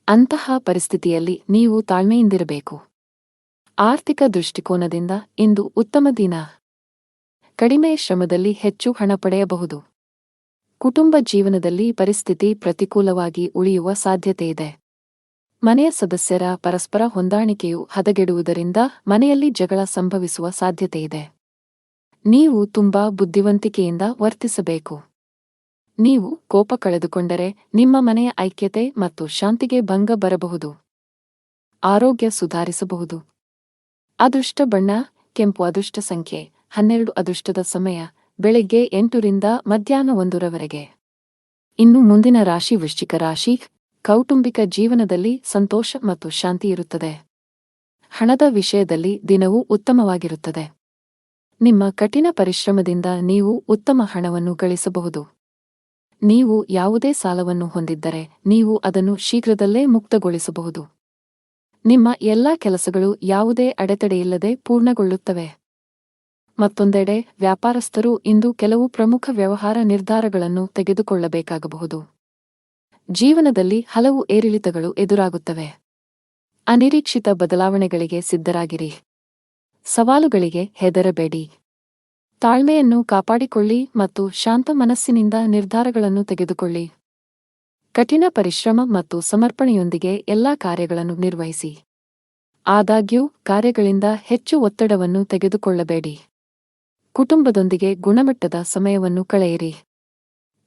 ಅಂತಹ ಪರಿಸ್ಥಿತಿಯಲ್ಲಿ ನೀವು ತಾಳ್ಮೆಯಿಂದಿರಬೇಕು. ಆರ್ಥಿಕ ದೃಷ್ಟಿಕೋನದಿಂದ ಇಂದು ಉತ್ತಮ ದಿನ. ಕಡಿಮೆ ಶ್ರಮದಲ್ಲಿ ಹೆಚ್ಚು ಹಣ ಪಡೆಯಬಹುದು. ಕುಟುಂಬ ಜೀವನದಲ್ಲಿ ಪರಿಸ್ಥಿತಿ ಪ್ರತಿಕೂಲವಾಗಿ ಉಳಿಯುವ ಸಾಧ್ಯತೆಯಿದೆ. ಮನೆಯ ಸದಸ್ಯರ ಪರಸ್ಪರ ಹೊಂದಾಣಿಕೆಯು ಹದಗೆಡುವುದರಿಂದ ಮನೆಯಲ್ಲಿ ಜಗಳ ಸಂಭವಿಸುವ ಸಾಧ್ಯತೆಯಿದೆ. ನೀವು ತುಂಬಾ ಬುದ್ಧಿವಂತಿಕೆಯಿಂದ ವರ್ತಿಸಬೇಕು. ನೀವು ಕೋಪ ಕಳೆದುಕೊಂಡರೆ ನಿಮ್ಮ ಮನೆಯ ಐಕ್ಯತೆ ಮತ್ತು ಶಾಂತಿಗೆ ಭಂಗ ಬರಬಹುದು. ಆರೋಗ್ಯ ಸುಧಾರಿಸಬಹುದು. ಅದೃಷ್ಟ ಬಣ್ಣ ಕೆಂಪು. ಅದೃಷ್ಟ ಸಂಖ್ಯೆ 12. ಅದೃಷ್ಟದ ಸಮಯ ಬೆಳಗ್ಗೆ 8 ರಿಂದ ಮಧ್ಯಾಹ್ನ 1 ರವರೆಗೆ. ಇನ್ನು ಮುಂದಿನ ರಾಶಿ ವೃಶ್ಚಿಕ ರಾಶಿ. ಕೌಟುಂಬಿಕ ಜೀವನದಲ್ಲಿ ಸಂತೋಷ ಮತ್ತು ಶಾಂತಿ ಇರುತ್ತದೆ. ಹಣದ ವಿಷಯದಲ್ಲಿ ದಿನವೂ ಉತ್ತಮವಾಗಿರುತ್ತದೆ. ನಿಮ್ಮ ಕಠಿಣ ಪರಿಶ್ರಮದಿಂದ ನೀವು ಉತ್ತಮ ಹಣವನ್ನು ಗಳಿಸಬಹುದು. ನೀವು ಯಾವುದೇ ಸಾಲವನ್ನು ಹೊಂದಿದ್ದರೆ ನೀವು ಅದನ್ನು ಶೀಘ್ರದಲ್ಲೇ ಮುಕ್ತಗೊಳಿಸಬಹುದು. ನಿಮ್ಮ ಎಲ್ಲಾ ಕೆಲಸಗಳು ಯಾವುದೇ ಅಡೆತಡೆಯಿಲ್ಲದೆ ಪೂರ್ಣಗೊಳ್ಳುತ್ತವೆ. ಮತ್ತೊಂದೆಡೆ ವ್ಯಾಪಾರಸ್ಥರು ಇಂದು ಕೆಲವು ಪ್ರಮುಖ ವ್ಯವಹಾರ ನಿರ್ಧಾರಗಳನ್ನು ತೆಗೆದುಕೊಳ್ಳಬೇಕಾಗಬಹುದು. ಜೀವನದಲ್ಲಿ ಹಲವು ಏರಿಳಿತಗಳು ಎದುರಾಗುತ್ತವೆ. ಅನಿರೀಕ್ಷಿತ ಬದಲಾವಣೆಗಳಿಗೆ ಸಿದ್ಧರಾಗಿರಿ. ಸವಾಲುಗಳಿಗೆ ಹೆದರಬೇಡಿ. ತಾಳ್ಮೆಯನ್ನು ಕಾಪಾಡಿಕೊಳ್ಳಿ ಮತ್ತು ಶಾಂತ ಮನಸ್ಸಿನಿಂದ ನಿರ್ಧಾರಗಳನ್ನು ತೆಗೆದುಕೊಳ್ಳಿ. ಕಠಿಣ ಪರಿಶ್ರಮ ಮತ್ತು ಸಮರ್ಪಣೆಯೊಂದಿಗೆ ಎಲ್ಲಾ ಕಾರ್ಯಗಳನ್ನು ನಿರ್ವಹಿಸಿ. ಆದಾಗ್ಯೂ ಕಾರ್ಯಗಳಿಂದ ಹೆಚ್ಚು ಒತ್ತಡವನ್ನು ತೆಗೆದುಕೊಳ್ಳಬೇಡಿ. ಕುಟುಂಬದೊಂದಿಗೆ ಗುಣಮಟ್ಟದ ಸಮಯವನ್ನು ಕಳೆಯಿರಿ.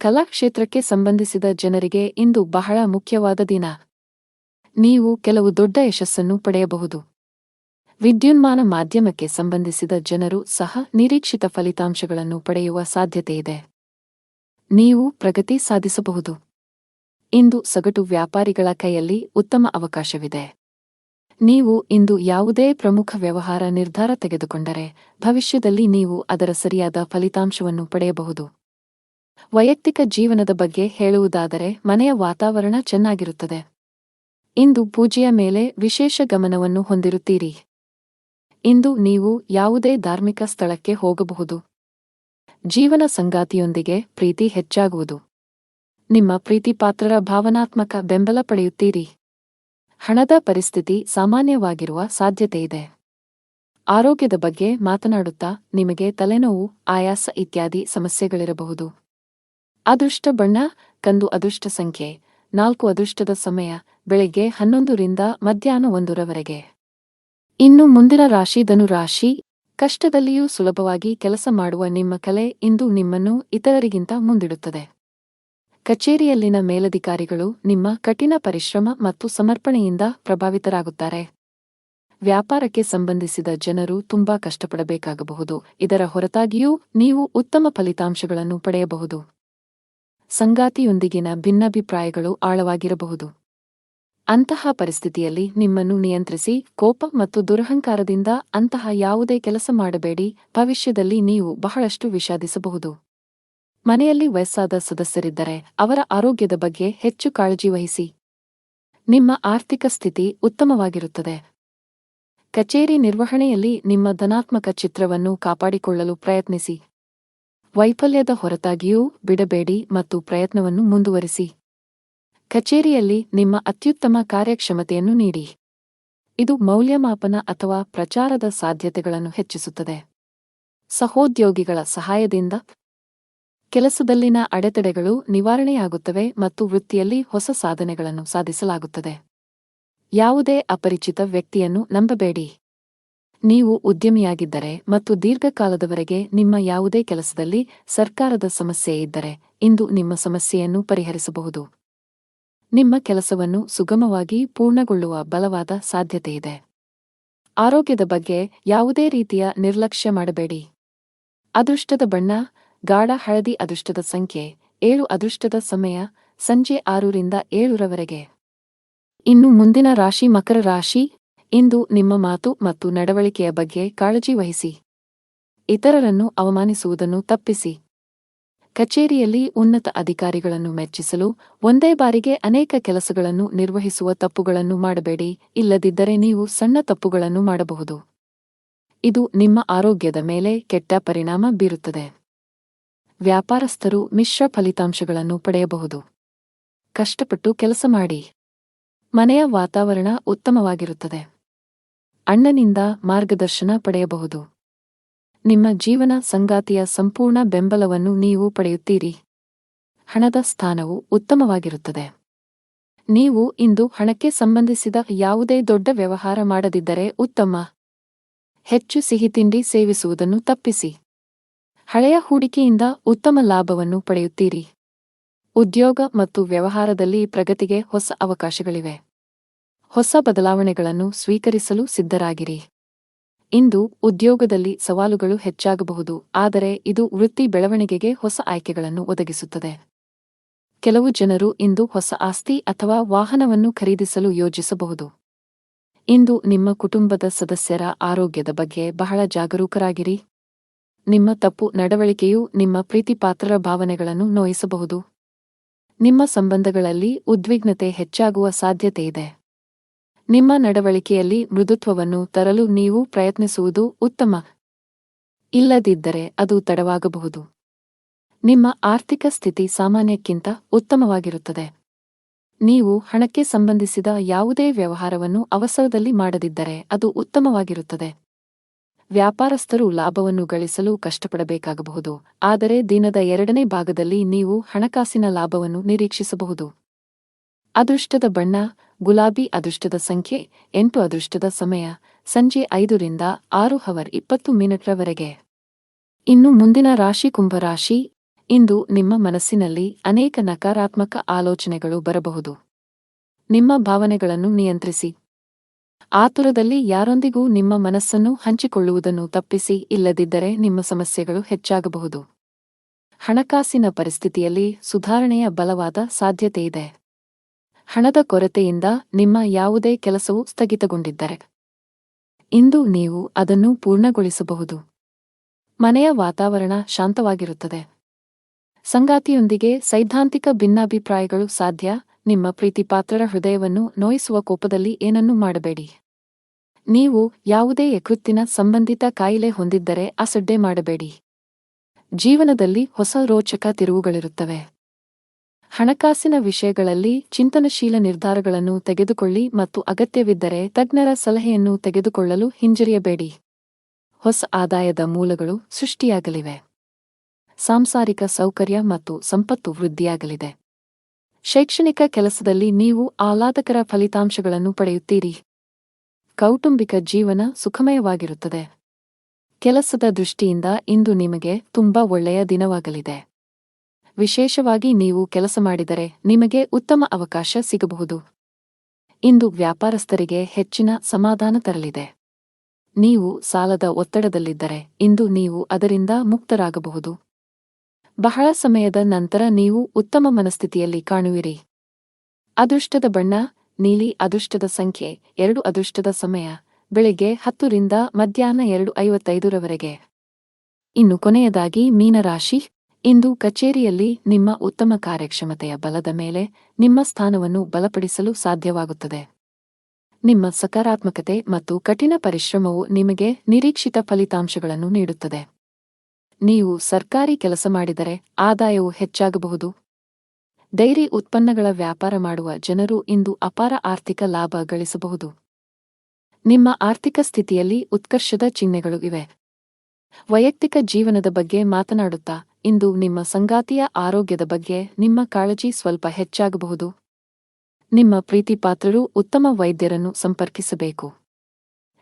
ಕಲಾಕ್ಷೇತ್ರಕ್ಕೆ ಸಂಬಂಧಿಸಿದ ಜನರಿಗೆ ಇಂದು ಬಹಳ ಮುಖ್ಯವಾದ ದಿನ. ನೀವು ಕೆಲವು ದೊಡ್ಡ ಯಶಸ್ಸನ್ನು ಪಡೆಯಬಹುದು. ವಿದ್ಯುನ್ಮಾನ ಮಾಧ್ಯಮಕ್ಕೆ ಸಂಬಂಧಿಸಿದ ಜನರು ಸಹ ನಿರೀಕ್ಷಿತ ಫಲಿತಾಂಶಗಳನ್ನು ಪಡೆಯುವ ಸಾಧ್ಯತೆಯಿದೆ. ನೀವು ಪ್ರಗತಿ ಸಾಧಿಸಬಹುದು. ಇಂದು ಸಗಟು ವ್ಯಾಪಾರಿಗಳ ಕೈಯಲ್ಲಿ ಉತ್ತಮ ಅವಕಾಶವಿದೆ. ನೀವು ಇಂದು ಯಾವುದೇ ಪ್ರಮುಖ ವ್ಯವಹಾರ ನಿರ್ಧಾರ ತೆಗೆದುಕೊಂಡರೆ ಭವಿಷ್ಯದಲ್ಲಿ ನೀವು ಅದರ ಸರಿಯಾದ ಫಲಿತಾಂಶವನ್ನು ಪಡೆಯಬಹುದು. ವೈಯಕ್ತಿಕ ಜೀವನದ ಬಗ್ಗೆ ಹೇಳುವುದಾದರೆ ಮನೆಯ ವಾತಾವರಣ ಚೆನ್ನಾಗಿರುತ್ತದೆ. ಇಂದು ಪೂಜೆಯ ಮೇಲೆ ವಿಶೇಷ ಗಮನವನ್ನು ಹೊಂದಿರುತ್ತೀರಿ. ಇಂದು ನೀವು ಯಾವುದೇ ಧಾರ್ಮಿಕ ಸ್ಥಳಕ್ಕೆ ಹೋಗಬಹುದು. ಜೀವನ ಸಂಗಾತಿಯೊಂದಿಗೆ ಪ್ರೀತಿ ಹೆಚ್ಚಾಗುವುದು. ನಿಮ್ಮ ಪ್ರೀತಿಪಾತ್ರರ ಭಾವನಾತ್ಮಕ ಬೆಂಬಲ ಪಡೆಯುತ್ತೀರಿ. ಹಣದ ಪರಿಸ್ಥಿತಿ ಸಾಮಾನ್ಯವಾಗಿರುವ ಸಾಧ್ಯತೆಯಿದೆ. ಆರೋಗ್ಯದ ಬಗ್ಗೆ ಮಾತನಾಡುತ್ತಾ ನಿಮಗೆ ತಲೆನೋವು, ಆಯಾಸ ಇತ್ಯಾದಿ ಸಮಸ್ಯೆಗಳಿರಬಹುದು. ಅದೃಷ್ಟ ಬಣ್ಣ ಕಂದು. ಅದೃಷ್ಟ ಸಂಖ್ಯೆ 4. ಅದೃಷ್ಟದ ಸಮಯ ಬೆಳಗ್ಗೆ 11 ರಿಂದ ಮಧ್ಯಾಹ್ನ 1 ರವರೆಗೆ. ಇನ್ನು ಮುಂದಿನ ರಾಶಿ ಧನು ರಾಶಿ. ಕಷ್ಟದಲ್ಲಿಯೂ ಸುಲಭವಾಗಿ ಕೆಲಸ ಮಾಡುವ ನಿಮ್ಮ ಕಲೆ ಇಂದು ನಿಮ್ಮನ್ನು ಇತರರಿಗಿಂತ ಮುಂದಿಡುತ್ತದೆ. ಕಚೇರಿಯಲ್ಲಿನ ಮೇಲಧಿಕಾರಿಗಳು ನಿಮ್ಮ ಕಠಿಣ ಪರಿಶ್ರಮ ಮತ್ತು ಸಮರ್ಪಣೆಯಿಂದ ಪ್ರಭಾವಿತರಾಗುತ್ತಾರೆ. ವ್ಯಾಪಾರಕ್ಕೆ ಸಂಬಂಧಿಸಿದ ಜನರು ತುಂಬಾ ಕಷ್ಟಪಡಬೇಕಾಗಬಹುದು. ಇದರ ಹೊರತಾಗಿಯೂ ನೀವು ಉತ್ತಮ ಫಲಿತಾಂಶಗಳನ್ನು ಪಡೆಯಬಹುದು. ಸಂಗಾತಿಯೊಂದಿಗಿನ ಭಿನ್ನಾಭಿಪ್ರಾಯಗಳು ಆಳವಾಗಿರಬಹುದು. ಅಂತಹ ಪರಿಸ್ಥಿತಿಯಲ್ಲಿ ನಿಮ್ಮನ್ನು ನಿಯಂತ್ರಿಸಿ. ಕೋಪ ಮತ್ತು ದುರಹಂಕಾರದಿಂದ ಅಂತಹ ಯಾವುದೇ ಕೆಲಸ ಮಾಡಬೇಡಿ. ಭವಿಷ್ಯದಲ್ಲಿ ನೀವು ಬಹಳಷ್ಟು ವಿಷಾದಿಸಬಹುದು. ಮನೆಯಲ್ಲಿ ವಯಸ್ಸಾದ ಸದಸ್ಯರಿದ್ದರೆ ಅವರ ಆರೋಗ್ಯದ ಬಗ್ಗೆ ಹೆಚ್ಚು ಕಾಳಜಿ ವಹಿಸಿ. ನಿಮ್ಮ ಆರ್ಥಿಕ ಸ್ಥಿತಿ ಉತ್ತಮವಾಗಿರುತ್ತದೆ. ಕಚೇರಿ ನಿರ್ವಹಣೆಯಲ್ಲಿ ನಿಮ್ಮ ಧನಾತ್ಮಕ ಚಿತ್ರವನ್ನು ಕಾಪಾಡಿಕೊಳ್ಳಲು ಪ್ರಯತ್ನಿಸಿ. ವೈಫಲ್ಯದ ಹೊರತಾಗಿಯೂ ಬಿಡಬೇಡಿ ಮತ್ತು ಪ್ರಯತ್ನವನ್ನು ಮುಂದುವರಿಸಿ. ಕಚೇರಿಯಲ್ಲಿ ನಿಮ್ಮ ಅತ್ಯುತ್ತಮ ಕಾರ್ಯಕ್ಷಮತೆಯನ್ನು ನೀಡಿ. ಇದು ಮೌಲ್ಯಮಾಪನ ಅಥವಾ ಪ್ರಚಾರದ ಸಾಧ್ಯತೆಗಳನ್ನು ಹೆಚ್ಚಿಸುತ್ತದೆ. ಸಹೋದ್ಯೋಗಿಗಳ ಸಹಾಯದಿಂದ ಕೆಲಸದಲ್ಲಿನ ಅಡೆತಡೆಗಳು ನಿವಾರಣೆಯಾಗುತ್ತವೆ ಮತ್ತು ವೃತ್ತಿಯಲ್ಲಿ ಹೊಸ ಸಾಧನೆಗಳನ್ನು ಸಾಧಿಸಲಾಗುತ್ತದೆ. ಯಾವುದೇ ಅಪರಿಚಿತ ವ್ಯಕ್ತಿಯನ್ನು ನಂಬಬೇಡಿ. ನೀವು ಉದ್ಯಮಿಯಾಗಿದ್ದರೆ ಮತ್ತು ದೀರ್ಘಕಾಲದವರೆಗೆ ನಿಮ್ಮ ಯಾವುದೇ ಕೆಲಸದಲ್ಲಿ ಸರ್ಕಾರದ ಸಮಸ್ಯೆ ಇದ್ದರೆ ಇಂದು ನಿಮ್ಮ ಸಮಸ್ಯೆಯನ್ನು ಪರಿಹರಿಸಬಹುದು. ನಿಮ್ಮ ಕೆಲಸವನ್ನು ಸುಗಮವಾಗಿ ಪೂರ್ಣಗೊಳ್ಳುವ ಬಲವಾದ ಸಾಧ್ಯತೆಯಿದೆ. ಆರೋಗ್ಯದ ಬಗ್ಗೆ ಯಾವುದೇ ರೀತಿಯ ನಿರ್ಲಕ್ಷ್ಯ ಮಾಡಬೇಡಿ. ಅದೃಷ್ಟದ ಬಣ್ಣ ಗಾಢ ಹಳದಿ. ಅದೃಷ್ಟದ ಸಂಖ್ಯೆ 7. ಅದೃಷ್ಟದ ಸಮಯ ಸಂಜೆ 6 ರಿಂದ 7 ರವರೆಗೆ. ಇನ್ನು ಮುಂದಿನ ರಾಶಿ ಮಕರ ರಾಶಿ. ಇಂದು ನಿಮ್ಮ ಮಾತು ಮತ್ತು ನಡವಳಿಕೆಯ ಬಗ್ಗೆ ಕಾಳಜಿ ವಹಿಸಿ. ಇತರರನ್ನು ಅವಮಾನಿಸುವುದನ್ನು ತಪ್ಪಿಸಿ. ಕಚೇರಿಯಲ್ಲಿ ಉನ್ನತ ಅಧಿಕಾರಿಗಳನ್ನು ಮೆಚ್ಚಿಸಲು ಒಂದೇ ಬಾರಿಗೆ ಅನೇಕ ಕೆಲಸಗಳನ್ನು ನಿರ್ವಹಿಸುವ ತಪ್ಪುಗಳನ್ನು ಮಾಡಬೇಡಿ. ಇಲ್ಲದಿದ್ದರೆ ನೀವು ಸಣ್ಣ ತಪ್ಪುಗಳನ್ನು ಮಾಡಬಹುದು. ಇದು ನಿಮ್ಮ ಆರೋಗ್ಯದ ಮೇಲೆ ಕೆಟ್ಟ ಪರಿಣಾಮ ಬೀರುತ್ತದೆ. ವ್ಯಾಪಾರಸ್ಥರು ಮಿಶ್ರ ಫಲಿತಾಂಶಗಳನ್ನು ಪಡೆಯಬಹುದು. ಕಷ್ಟಪಟ್ಟು ಕೆಲಸ ಮಾಡಿ. ಮನೆಯ ವಾತಾವರಣ ಉತ್ತಮವಾಗಿರುತ್ತದೆ. ಅಣ್ಣನಿಂದ ಮಾರ್ಗದರ್ಶನ ಪಡೆಯಬಹುದು. ನಿಮ್ಮ ಜೀವನ ಸಂಗಾತಿಯ ಸಂಪೂರ್ಣ ಬೆಂಬಲವನ್ನು ನೀವು ಪಡೆಯುತ್ತೀರಿ. ಹಣದ ಸ್ಥಾನವು ಉತ್ತಮವಾಗಿರುತ್ತದೆ. ನೀವು ಇಂದು ಹಣಕ್ಕೆ ಸಂಬಂಧಿಸಿದ ಯಾವುದೇ ದೊಡ್ಡ ವ್ಯವಹಾರ ಮಾಡದಿದ್ದರೆ ಉತ್ತಮ. ಹೆಚ್ಚು ಸಿಹಿತಿಂಡಿ ಸೇವಿಸುವುದನ್ನು ತಪ್ಪಿಸಿ. ಹಳೆಯ ಹೂಡಿಕೆಯಿಂದ ಉತ್ತಮ ಲಾಭವನ್ನು ಪಡೆಯುತ್ತೀರಿ. ಉದ್ಯೋಗ ಮತ್ತು ವ್ಯವಹಾರದಲ್ಲಿ ಪ್ರಗತಿಗೆ ಹೊಸ ಅವಕಾಶಗಳಿವೆ. ಹೊಸ ಬದಲಾವಣೆಗಳನ್ನು ಸ್ವೀಕರಿಸಲು ಸಿದ್ಧರಾಗಿರಿ. ಇಂದು ಉದ್ಯೋಗದಲ್ಲಿ ಸವಾಲುಗಳು ಹೆಚ್ಚಾಗಬಹುದು, ಆದರೆ ಇದು ವೃತ್ತಿ ಬೆಳವಣಿಗೆಗೆ ಹೊಸ ಆಯ್ಕೆಗಳನ್ನು ಒದಗಿಸುತ್ತದೆ. ಕೆಲವು ಜನರು ಇಂದು ಹೊಸ ಆಸ್ತಿ ಅಥವಾ ವಾಹನವನ್ನು ಖರೀದಿಸಲು ಯೋಜಿಸಬಹುದು. ಇಂದು ನಿಮ್ಮ ಕುಟುಂಬದ ಸದಸ್ಯರ ಆರೋಗ್ಯದ ಬಗ್ಗೆ ಬಹಳ ಜಾಗರೂಕರಾಗಿರಿ. ನಿಮ್ಮ ತಪ್ಪು ನಡವಳಿಕೆಯು ನಿಮ್ಮ ಪ್ರೀತಿಪಾತ್ರರ ಭಾವನೆಗಳನ್ನು ನೋಯಿಸಬಹುದು. ನಿಮ್ಮ ಸಂಬಂಧಗಳಲ್ಲಿ ಉದ್ವಿಗ್ನತೆ ಹೆಚ್ಚಾಗುವ ಸಾಧ್ಯತೆಯಿದೆ. ನಿಮ್ಮ ನಡವಳಿಕೆಯಲ್ಲಿ ಮೃದುತ್ವವನ್ನು ತರಲು ನೀವು ಪ್ರಯತ್ನಿಸುವುದು ಉತ್ತಮ. ಇಲ್ಲದಿದ್ದರೆ ಅದು ತಡವಾಗಬಹುದು. ನಿಮ್ಮ ಆರ್ಥಿಕ ಸ್ಥಿತಿ ಸಾಮಾನ್ಯಕ್ಕಿಂತ ಉತ್ತಮವಾಗಿರುತ್ತದೆ. ನೀವು ಹಣಕ್ಕೆ ಸಂಬಂಧಿಸಿದ ಯಾವುದೇ ವ್ಯವಹಾರವನ್ನು ಅವಸರದಲ್ಲಿ ಮಾಡದಿದ್ದರೆ ಅದು ಉತ್ತಮವಾಗಿರುತ್ತದೆ. ವ್ಯಾಪಾರಸ್ಥರು ಲಾಭವನ್ನು ಗಳಿಸಲು ಕಷ್ಟಪಡಬೇಕಾಗಬಹುದು, ಆದರೆ ದಿನದ 2ನೇ ಭಾಗದಲ್ಲಿ ನೀವು ಹಣಕಾಸಿನ ಲಾಭವನ್ನು ನಿರೀಕ್ಷಿಸಬಹುದು. ಅದೃಷ್ಟದ ಬಣ್ಣ ಗುಲಾಬಿ. ಅದೃಷ್ಟದ ಸಂಖ್ಯೆ 8. ಅದೃಷ್ಟದ ಸಮಯ ಸಂಜೆ 5ರಿಂದ 6:20 ಇನ್ನು ಮುಂದಿನ ರಾಶಿ ಕುಂಭರಾಶಿ. ಇಂದು ನಿಮ್ಮ ಮನಸ್ಸಿನಲ್ಲಿ ಅನೇಕ ನಕಾರಾತ್ಮಕ ಆಲೋಚನೆಗಳು ಬರಬಹುದು. ನಿಮ್ಮ ಭಾವನೆಗಳನ್ನು ನಿಯಂತ್ರಿಸಿ. ಆತುರದಲ್ಲಿ ಯಾರೊಂದಿಗೂ ನಿಮ್ಮ ಮನಸ್ಸನ್ನು ಹಂಚಿಕೊಳ್ಳುವುದನ್ನು ತಪ್ಪಿಸಿ, ಇಲ್ಲದಿದ್ದರೆ ನಿಮ್ಮ ಸಮಸ್ಯೆಗಳು ಹೆಚ್ಚಾಗಬಹುದು. ಹಣಕಾಸಿನ ಪರಿಸ್ಥಿತಿಯಲ್ಲಿ ಸುಧಾರಣೆಯ ಬಲವಾದ ಸಾಧ್ಯತೆಯಿದೆ. ಹಣದ ಕೊರತೆಯಿಂದ ನಿಮ್ಮ ಯಾವುದೇ ಕೆಲಸವು ಸ್ಥಗಿತಗೊಂಡಿದ್ದರೆ ಇಂದು ನೀವು ಅದನ್ನು ಪೂರ್ಣಗೊಳಿಸಬಹುದು. ಮನೆಯ ವಾತಾವರಣ ಶಾಂತವಾಗಿರುತ್ತದೆ. ಸಂಗಾತಿಯೊಂದಿಗೆ ಸೈದ್ಧಾಂತಿಕ ಭಿನ್ನಾಭಿಪ್ರಾಯಗಳು ಸಾಧ್ಯ. ನಿಮ್ಮ ಪ್ರೀತಿಪಾತ್ರರ ಹೃದಯವನ್ನು ನೋಯಿಸುವ ಕೋಪದಲ್ಲಿ ಏನನ್ನೂ ಮಾಡಬೇಡಿ. ನೀವು ಯಾವುದೇ ಯಕೃತ್ತಿನ ಸಂಬಂಧಿತ ಕಾಯಿಲೆ ಹೊಂದಿದ್ದರೆ ಅಸಡ್ಡೆ ಮಾಡಬೇಡಿ. ಜೀವನದಲ್ಲಿ ಹೊಸ ರೋಚಕ ತಿರುವುಗಳಿರುತ್ತವೆ. ಹಣಕಾಸಿನ ವಿಷಯಗಳಲ್ಲಿ ಚಿಂತನಶೀಲ ನಿರ್ಧಾರಗಳನ್ನು ತೆಗೆದುಕೊಳ್ಳಿ ಮತ್ತು ಅಗತ್ಯವಿದ್ದರೆ ತಜ್ಞರ ಸಲಹೆಯನ್ನು ತೆಗೆದುಕೊಳ್ಳಲು ಹಿಂಜರಿಯಬೇಡಿ. ಹೊಸ ಆದಾಯದ ಮೂಲಗಳು ಸೃಷ್ಟಿಯಾಗಲಿವೆ. ಸಾಂಸಾರಿಕ ಸೌಕರ್ಯ ಮತ್ತು ಸಂಪತ್ತು ವೃದ್ಧಿಯಾಗಲಿದೆ. ಶೈಕ್ಷಣಿಕ ಕೆಲಸದಲ್ಲಿ ನೀವು ಆಹ್ಲಾದಕರ ಫಲಿತಾಂಶಗಳನ್ನು ಪಡೆಯುತ್ತೀರಿ. ಕೌಟುಂಬಿಕ ಜೀವನ ಸುಖಮಯವಾಗಿರುತ್ತದೆ. ಕೆಲಸದ ದೃಷ್ಟಿಯಿಂದ ಇಂದು ನಿಮಗೆ ತುಂಬಾ ಒಳ್ಳೆಯ ದಿನವಾಗಲಿದೆ. ವಿಶೇಷವಾಗಿ ನೀವು ಕೆಲಸ ಮಾಡಿದರೆ ನಿಮಗೆ ಉತ್ತಮ ಅವಕಾಶ ಸಿಗಬಹುದು. ಇಂದು ವ್ಯಾಪಾರಸ್ಥರಿಗೆ ಹೆಚ್ಚಿನ ಸಮಾಧಾನ ತರಲಿದೆ. ನೀವು ಸಾಲದ ಒತ್ತಡದಲ್ಲಿದ್ದರೆ ಇಂದು ನೀವು ಅದರಿಂದ ಮುಕ್ತರಾಗಬಹುದು. ಬಹಳ ಸಮಯದ ನಂತರ ನೀವು ಉತ್ತಮ ಮನಸ್ಥಿತಿಯಲ್ಲಿ ಕಾಣುವಿರಿ. ಅದೃಷ್ಟದ ಬಣ್ಣ ನೀಲಿ. ಅದೃಷ್ಟದ ಸಂಖ್ಯೆ 2. ಅದೃಷ್ಟದ ಸಮಯ ಬೆಳಿಗ್ಗೆ 10ರಿಂದ ಮಧ್ಯಾಹ್ನ 2:55 ಇನ್ನು ಕೊನೆಯದಾಗಿ ಮೀನರಾಶಿ. ಇಂದು ಕಚೇರಿಯಲ್ಲಿ ನಿಮ್ಮ ಉತ್ತಮ ಕಾರ್ಯಕ್ಷಮತೆಯ ಬಲದ ಮೇಲೆ ನಿಮ್ಮ ಸ್ಥಾನವನ್ನು ಬಲಪಡಿಸಲು ಸಾಧ್ಯವಾಗುತ್ತದೆ. ನಿಮ್ಮ ಸಕಾರಾತ್ಮಕತೆ ಮತ್ತು ಕಠಿಣ ಪರಿಶ್ರಮವು ನಿಮಗೆ ನಿರೀಕ್ಷಿತ ಫಲಿತಾಂಶಗಳನ್ನು ನೀಡುತ್ತದೆ. ನೀವು ಸರ್ಕಾರಿ ಕೆಲಸ ಮಾಡಿದರೆ ಆದಾಯವು ಹೆಚ್ಚಾಗಬಹುದು. ಡೈರಿ ಉತ್ಪನ್ನಗಳ ವ್ಯಾಪಾರ ಮಾಡುವ ಜನರು ಇಂದು ಅಪಾರ ಆರ್ಥಿಕ ಲಾಭ ಗಳಿಸಬಹುದು. ನಿಮ್ಮ ಆರ್ಥಿಕ ಸ್ಥಿತಿಯಲ್ಲಿ ಉತ್ಕರ್ಷದ ಚಿಹ್ನೆಗಳು ಇವೆ. ವೈಯಕ್ತಿಕ ಜೀವನದ ಬಗ್ಗೆ ಮಾತನಾಡುತ್ತಾ ಇಂದು ನಿಮ್ಮ ಸಂಗಾತಿಯ ಆರೋಗ್ಯದ ಬಗ್ಗೆ ನಿಮ್ಮ ಕಾಳಜಿ ಸ್ವಲ್ಪ ಹೆಚ್ಚಾಗಬಹುದು. ನಿಮ್ಮ ಪ್ರೀತಿಪಾತ್ರರು ಉತ್ತಮ ವೈದ್ಯರನ್ನು ಸಂಪರ್ಕಿಸಬೇಕು.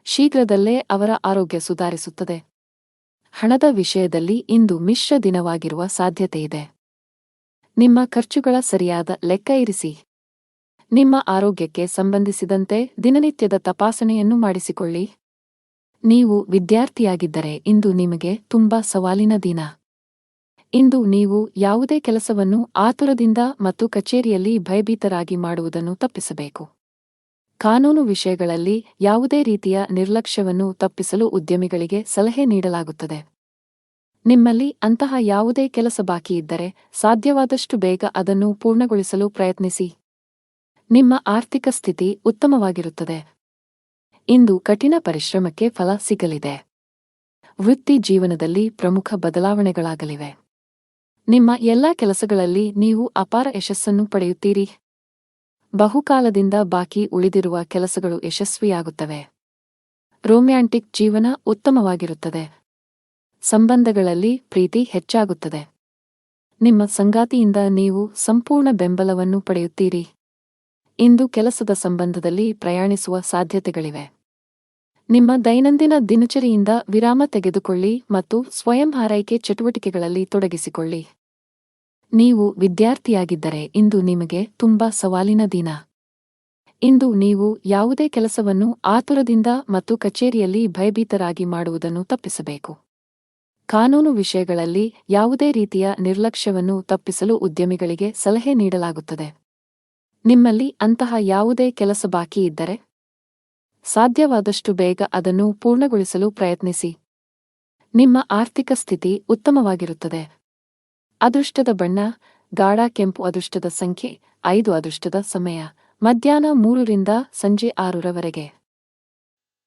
ಶೀಘ್ರದಲ್ಲೇ ಅವರ ಆರೋಗ್ಯ ಸುಧಾರಿಸುತ್ತದೆ. ಹಣದ ವಿಷಯದಲ್ಲಿ ಇಂದು ಮಿಶ್ರ ದಿನವಾಗಿರುವ ಸಾಧ್ಯತೆಯಿದೆ. ನಿಮ್ಮ ಖರ್ಚುಗಳ ಸರಿಯಾದ ಲೆಕ್ಕ ಇರಿಸಿ. ನಿಮ್ಮ ಆರೋಗ್ಯಕ್ಕೆ ಸಂಬಂಧಿಸಿದಂತೆ ದಿನನಿತ್ಯದ ತಪಾಸಣೆಯನ್ನು ಮಾಡಿಸಿಕೊಳ್ಳಿ. ನೀವು ವಿದ್ಯಾರ್ಥಿಯಾಗಿದ್ದರೆ ಇಂದು ನಿಮಗೆ ತುಂಬಾ ಸವಾಲಿನ ದಿನ. ಇಂದು ನೀವು ಯಾವುದೇ ಕೆಲಸವನ್ನು ಆತುರದಿಂದ ಮತ್ತು ಕಚೇರಿಯಲ್ಲಿ ಭಯಭೀತರಾಗಿ ಮಾಡುವುದನ್ನು ತಪ್ಪಿಸಬೇಕು. ಕಾನೂನು ವಿಷಯಗಳಲ್ಲಿ ಯಾವುದೇ ರೀತಿಯ ನಿರ್ಲಕ್ಷ್ಯವನ್ನು ತಪ್ಪಿಸಲು ಉದ್ಯಮಿಗಳಿಗೆ ಸಲಹೆ ನೀಡಲಾಗುತ್ತದೆ. ನಿಮ್ಮಲ್ಲಿ ಅಂತಹ ಯಾವುದೇ ಕೆಲಸ ಬಾಕಿ ಇದ್ದರೆ ಸಾಧ್ಯವಾದಷ್ಟು ಬೇಗ ಅದನ್ನು ಪೂರ್ಣಗೊಳಿಸಲು ಪ್ರಯತ್ನಿಸಿ. ನಿಮ್ಮ ಆರ್ಥಿಕ ಸ್ಥಿತಿ ಉತ್ತಮವಾಗಿರುತ್ತದೆ. ಇಂದು ಕಠಿಣ ಪರಿಶ್ರಮಕ್ಕೆ ಫಲ ಸಿಗಲಿದೆ. ವೃತ್ತಿ ಜೀವನದಲ್ಲಿ ಪ್ರಮುಖ ಬದಲಾವಣೆಗಳಾಗಲಿವೆ. ನಿಮ್ಮ ಎಲ್ಲಾ ಕೆಲಸಗಳಲ್ಲಿ ನೀವು ಅಪಾರ ಯಶಸ್ಸನ್ನು ಪಡೆಯುತ್ತೀರಿ. ಬಹುಕಾಲದಿಂದ ಬಾಕಿ ಉಳಿದಿರುವ ಕೆಲಸಗಳು ಯಶಸ್ವಿಯಾಗುತ್ತವೆ. ರೊಮ್ಯಾಂಟಿಕ್ ಜೀವನ ಉತ್ತಮವಾಗಿರುತ್ತದೆ. ಸಂಬಂಧಗಳಲ್ಲಿ ಪ್ರೀತಿ ಹೆಚ್ಚಾಗುತ್ತದೆ. ನಿಮ್ಮ ಸಂಗಾತಿಯಿಂದ ನೀವು ಸಂಪೂರ್ಣ ಬೆಂಬಲವನ್ನು ಪಡೆಯುತ್ತೀರಿ. ಇಂದು ಕೆಲಸದ ಸಂಬಂಧದಲ್ಲಿ ಪ್ರಯಾಣಿಸುವ ಸಾಧ್ಯತೆಗಳಿವೆ. ನಿಮ್ಮ ದೈನಂದಿನ ದಿನಚರಿಯಿಂದ ವಿರಾಮ ತೆಗೆದುಕೊಳ್ಳಿ ಮತ್ತು ಸ್ವಯಂ ಆರೈಕೆ ಚಟುವಟಿಕೆಗಳಲ್ಲಿ ತೊಡಗಿಸಿಕೊಳ್ಳಿ. ನೀವು ವಿದ್ಯಾರ್ಥಿಯಾಗಿದ್ದರೆ ಇಂದು ನಿಮಗೆ ತುಂಬಾ ಸವಾಲಿನ ದಿನ. ಇಂದು ನೀವು ಯಾವುದೇ ಕೆಲಸವನ್ನು ಆತುರದಿಂದ ಮತ್ತು ಕಚೇರಿಯಲ್ಲಿ ಭಯಭೀತರಾಗಿ ಮಾಡುವುದನ್ನು ತಪ್ಪಿಸಬೇಕು. ಕಾನೂನು ವಿಷಯಗಳಲ್ಲಿ ಯಾವುದೇ ರೀತಿಯ ನಿರ್ಲಕ್ಷ್ಯವನ್ನು ತಪ್ಪಿಸಲು ಉದ್ಯಮಿಗಳಿಗೆ ಸಲಹೆ ನೀಡಲಾಗುತ್ತದೆ. ನಿಮ್ಮಲ್ಲಿ ಅಂತಹ ಯಾವುದೇ ಕೆಲಸ ಬಾಕಿ ಇದ್ದರೆ ಸಾಧ್ಯವಾದಷ್ಟು ಬೇಗ ಅದನ್ನು ಪೂರ್ಣಗೊಳಿಸಲು ಪ್ರಯತ್ನಿಸಿ. ನಿಮ್ಮ ಆರ್ಥಿಕ ಸ್ಥಿತಿ ಉತ್ತಮವಾಗಿರುತ್ತದೆ. ಅದೃಷ್ಟದ ಬಣ್ಣ ಗಾಢ ಕೆಂಪು. ಅದೃಷ್ಟದ ಸಂಖ್ಯೆ 5. ಅದೃಷ್ಟದ ಸಮಯ ಮಧ್ಯಾಹ್ನ 3 ರಿಂದ ಸಂಜೆ 6 ರವರೆಗೆ.